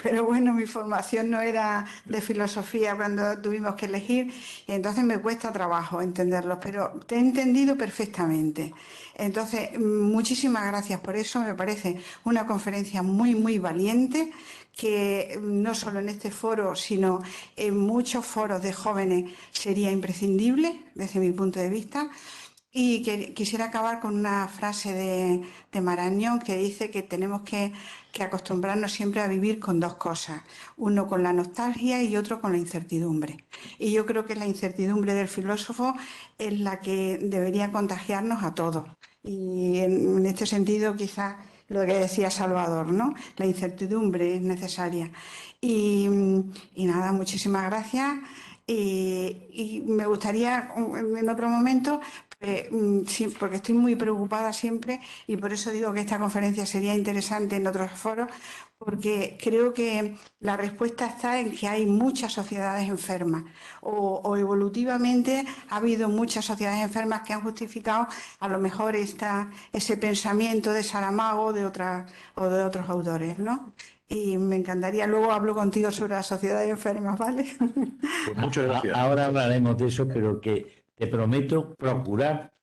pero bueno, mi formación no era de filosofía cuando tuvimos que elegir, y entonces me cuesta trabajo entenderlos, pero te he entendido perfectamente. Entonces, muchísimas gracias por eso, me parece una conferencia muy, muy valiente, que no solo en este foro, sino en muchos foros de jóvenes sería imprescindible, desde mi punto de vista. Y quisiera acabar con una frase de Marañón que dice que tenemos que acostumbrarnos siempre a vivir con dos cosas, uno con la nostalgia y otro con la incertidumbre. Y yo creo que la incertidumbre del filósofo es la que debería contagiarnos a todos. Y en este sentido, quizás lo que decía Salvador, ¿no? La incertidumbre es necesaria. Y nada, muchísimas gracias. Y me gustaría en otro momento, sí, porque estoy muy preocupada siempre y por eso digo que esta conferencia sería interesante en otros foros, porque creo que la respuesta está en que hay muchas sociedades enfermas o evolutivamente ha habido muchas sociedades enfermas que han justificado a lo mejor ese pensamiento de Saramago o de otros autores, ¿no? Y me encantaría, luego hablo contigo sobre las sociedades enfermas, ¿vale? Pues muchas gracias. Ahora hablaremos de eso, pero que te prometo procurar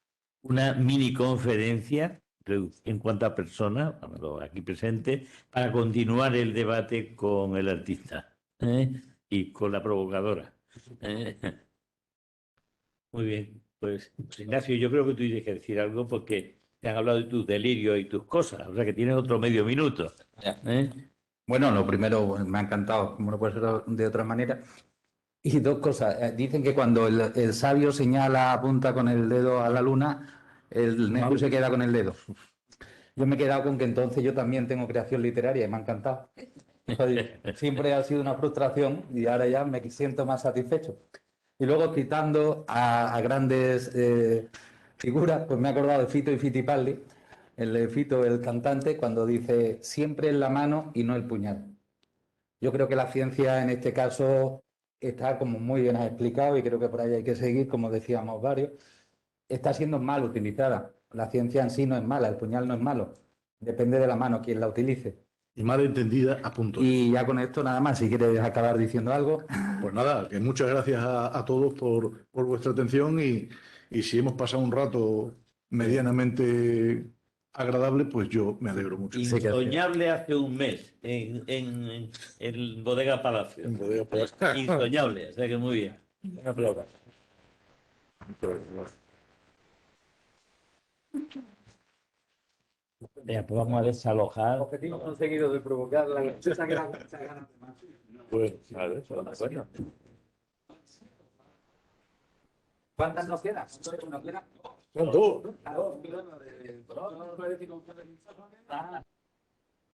una mini conferencia en cuanto a personas, aquí presentes, para continuar el debate con el artista y con la provocadora. Muy bien, pues Ignacio, yo creo que tú tienes que decir algo porque te han hablado de tus delirios y tus cosas, o sea que tienes otro medio minuto. Bueno, lo primero, me ha encantado, como no puede ser de otra manera. Y dos cosas. Dicen que cuando el sabio señala, apunta con el dedo a la luna, el necio se queda con el dedo. Yo me he quedado con que entonces yo también tengo creación literaria y me ha encantado. Siempre ha sido una frustración y ahora ya me siento más satisfecho. Y luego, quitando a grandes figuras, pues me he acordado de Fito y Fitipaldi, el de Fito, el cantante, cuando dice siempre en la mano y no el puñal. Yo creo que la ciencia en este caso está como muy bien explicado y creo que por ahí hay que seguir, como decíamos varios, está siendo mal utilizada. La ciencia en sí no es mala, el puñal no es malo, depende de la mano quien la utilice. Y mal entendida, a punto. Y ya con esto nada más, si quieres acabar diciendo algo. Pues nada, que muchas gracias a todos por vuestra atención y si hemos pasado un rato medianamente agradable, pues yo me alegro mucho. Insoñable hace un mes en Bodega Palacio. En Bodega Palacio. Insoñable, o sea que muy bien. Un aplauso. Ya, pues vamos a desalojar. Objetivo conseguido de provocar la Pues, claro, bueno. ¿Cuántas nos quedan? Son dos. Claro,